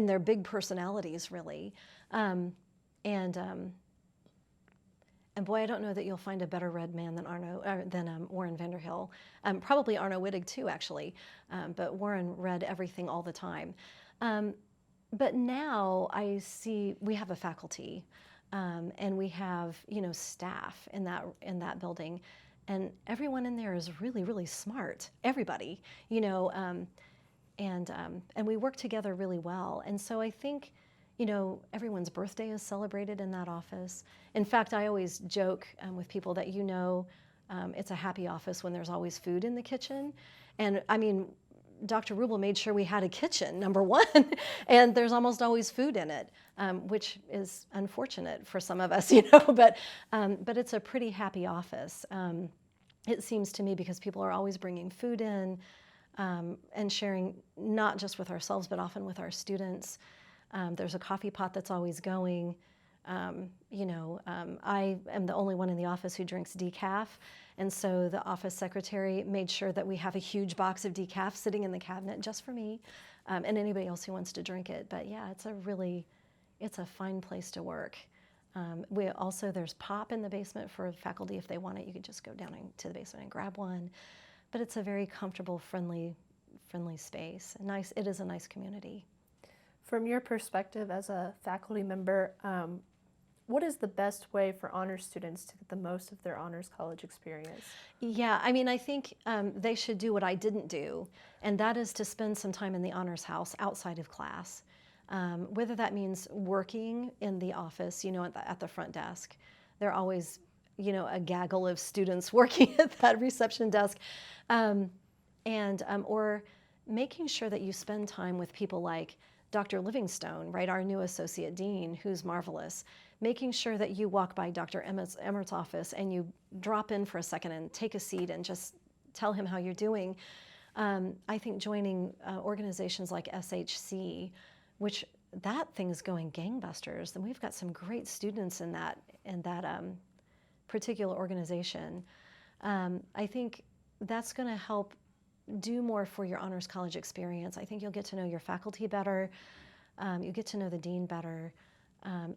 their big personalities, really. And boy, I don't know that you'll find a better red man than Warren Vanderhill. Probably Arno Wittig too, actually. But Warren read everything all the time. But now I see we have a faculty, and we have staff in that building. And everyone in there is really, really smart. Everybody, and we work together really well. And so I think, everyone's birthday is celebrated in that office. In fact, I always joke with people that it's a happy office when there's always food in the kitchen. And I mean, Dr. Rubel made sure we had a kitchen, number one, and there's almost always food in it, which is unfortunate for some of us, but it's a pretty happy office. It seems to me, because people are always bringing food in and sharing, not just with ourselves, but often with our students. There's a coffee pot that's always going. I am the only one in the office who drinks decaf. And so the office secretary made sure that we have a huge box of decaf sitting in the cabinet just for me and anybody else who wants to drink it. But yeah, it's a fine place to work. There's pop in the basement for faculty if they want it. You could just go down to the basement and grab one. But it's a very comfortable, friendly space. It is a nice community. From your perspective as a faculty member, what is the best way for honors students to get the most of their Honors College experience? Yeah, I think they should do what I didn't do, and that is to spend some time in the Honors House outside of class. Whether that means working in the office, at the front desk. There are always, a gaggle of students working at that reception desk. Or making sure that you spend time with people like Dr. Livingstone, right, our new associate dean, who's marvelous. Making sure that you walk by Dr. Emmert's office and you drop in for a second and take a seat and just tell him how you're doing. I think joining organizations like SHC, which that thing's going gangbusters, and we've got some great students in that particular organization. I think that's going to help do more for your Honors College experience. I think you'll get to know your faculty better, you'll get to know the dean better,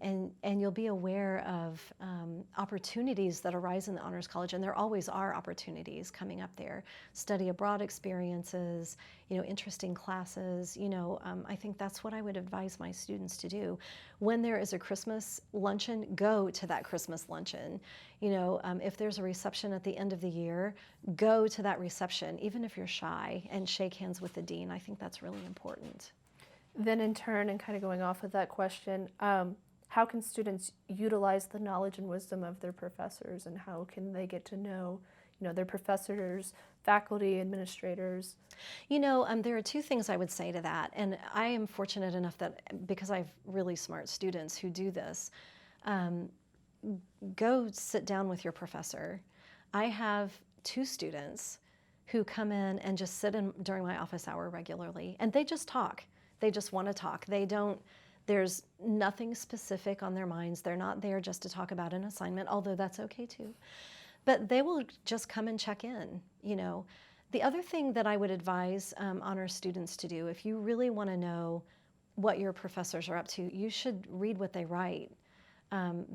and you'll be aware of opportunities that arise in the Honors College, and there always are opportunities coming up there. Study abroad experiences, interesting classes. I think that's what I would advise my students to do. When there is a Christmas luncheon, go to that Christmas luncheon. If there's a reception at the end of the year, go to that reception, even if you're shy, and shake hands with the dean. I think that's really important. Then in turn, and kind of going off of that question, how can students utilize the knowledge and wisdom of their professors, and how can they get to know, their professors, faculty, administrators? There are two things I would say to that, and I am fortunate enough that because I have really smart students who do this, go sit down with your professor. I have two students who come in and just sit in during my office hour regularly, and they just talk. They just want to talk. There's nothing specific on their minds. They're not there just to talk about an assignment, although that's okay too. but they will just come and check in, you know. The other thing that I would advise honors students to do, if you really want to know what your professors are up to, you should read what they write.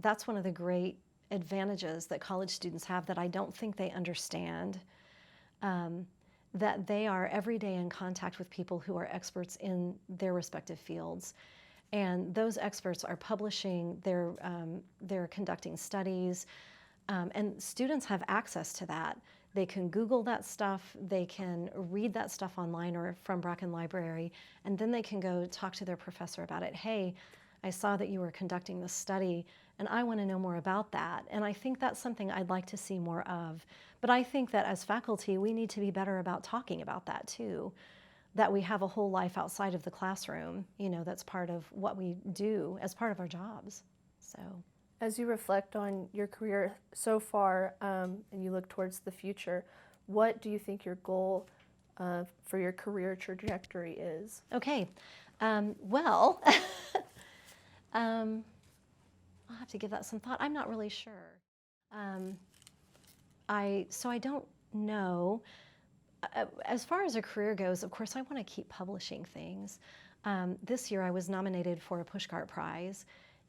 That's one of the great advantages that college students have that I don't think they understand, that they are every day in contact with people who are experts in their respective fields. And those experts are publishing, they're conducting studies, and students have access to that. They can Google that stuff, they can read that stuff online or from Bracken Library, and then they can go talk to their professor about it. Hey, I saw that you were conducting this study, and I want to know more about that. And I think that's something I'd like to see more of. But I think that as faculty, we need to be better about talking about that too, that we have a whole life outside of the classroom, you know, that's part of what we do as part of our jobs. So. As you reflect on your career so far and you look towards the future, what do you think your goal for your career trajectory is? Okay, well, I'll have to give that some thought. I'm not really sure. So I don't know. As far as a career goes, of course, I want to keep publishing things. This year I was nominated for a Pushcart Prize,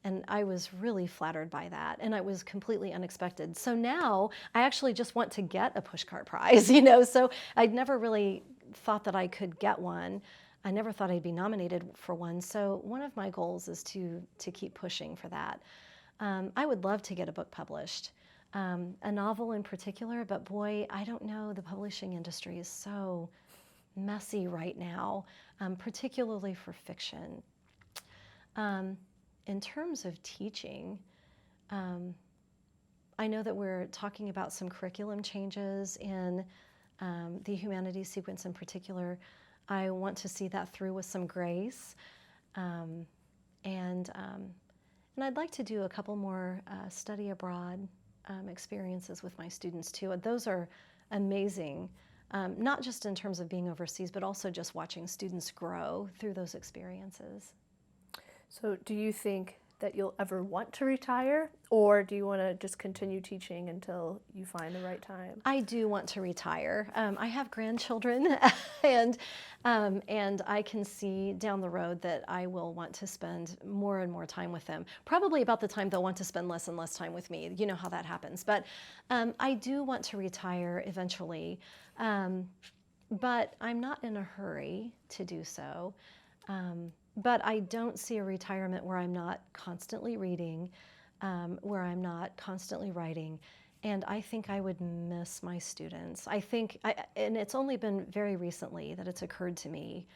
and I was really flattered by that, and it was completely unexpected. So now I actually just want to get a Pushcart Prize, you know, so I'd never really thought that I could get one. I never thought I'd be nominated for one, so one of my goals is to keep pushing for that. I would love to get a book published, a novel in particular, but boy, I don't know, the publishing industry is so messy right now, particularly for fiction. In terms of teaching, I know that we're talking about some curriculum changes in the humanities sequence in particular. I want to see that through with some grace. And I'd like to do a couple more study abroad experiences with my students too. Those are amazing, not just in terms of being overseas, but also just watching students grow through those experiences. So do you think that you'll ever want to retire, or do you want to just continue teaching until you find the right time? I do want to retire. I have grandchildren, and I can see down the road that I will want to spend more and more time with them. Probably about the time they'll want to spend less and less time with me. You know how that happens. But I do want to retire eventually, but I'm not in a hurry to do so. But I don't see a retirement where I'm not constantly reading, where I'm not constantly writing, and I think I would miss my students. And it's only been very recently that it's occurred to me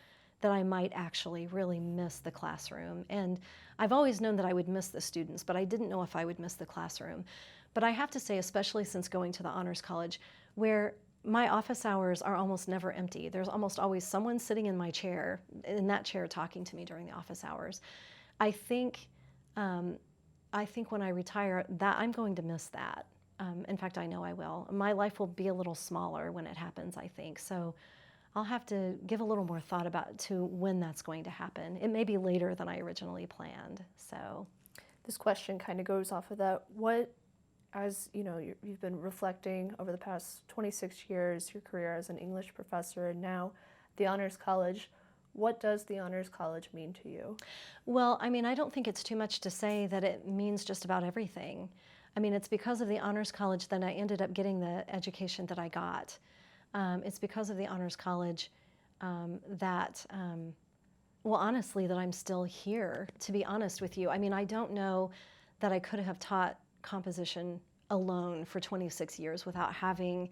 that I might actually really miss the classroom. And I've always known that I would miss the students, but I didn't know if I would miss the classroom. But I have to say, especially since going to the Honors College, where my office hours are almost never empty. There's almost always someone sitting in my chair, in that chair, talking to me during the office hours. I think when I retire, that I'm going to miss that. In fact, I know I will. My life will be a little smaller when it happens, I think. So I'll have to give a little more thought to when that's going to happen. It may be later than I originally planned. So this question kind of goes off of that. As you know, you've been reflecting over the past 26 years, your career as an English professor and now the Honors College. What does the Honors College mean to you? Well, I mean, I don't think it's too much to say that it means just about everything. I mean, it's because of the Honors College that I ended up getting the education that I got. It's because of the Honors College well, honestly, that I'm still here, to be honest with you. I mean, I don't know that I could have taught composition alone for 26 years without having,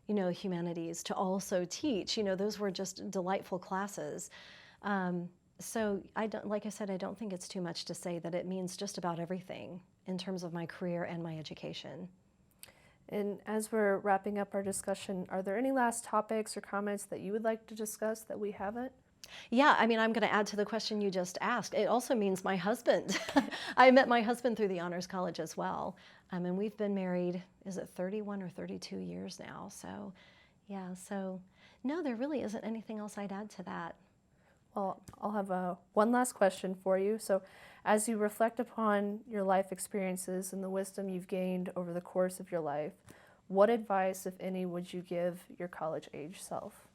you know, humanities to also teach. You know, those were just delightful classes. So like I said, I don't think it's too much to say that it means just about everything in terms of my career and my education. And as we're wrapping up our discussion, are there any last topics or comments that you would like to discuss that we haven't? Yeah, I mean, I'm going to add to the question you just asked. It also means my husband. I met my husband through the Honors College as well. And we've been married, is it 31 or 32 years now? So, yeah, so no, there really isn't anything else I'd add to that. Well, I'll have one last question for you. So, as you reflect upon your life experiences and the wisdom you've gained over the course of your life, What advice, if any, would you give your college-age self?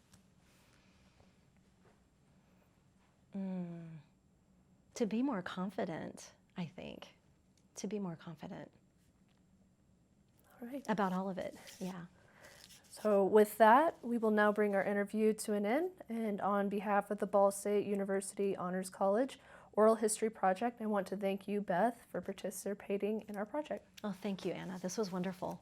To be more confident, I think. To be more confident. All right. About all of it, yeah. So with that, we will now bring our interview to an end. And on behalf of the Ball State University Honors College Oral History Project, I want to thank you, Beth, for participating in our project. Oh, thank you, Anna. This was wonderful.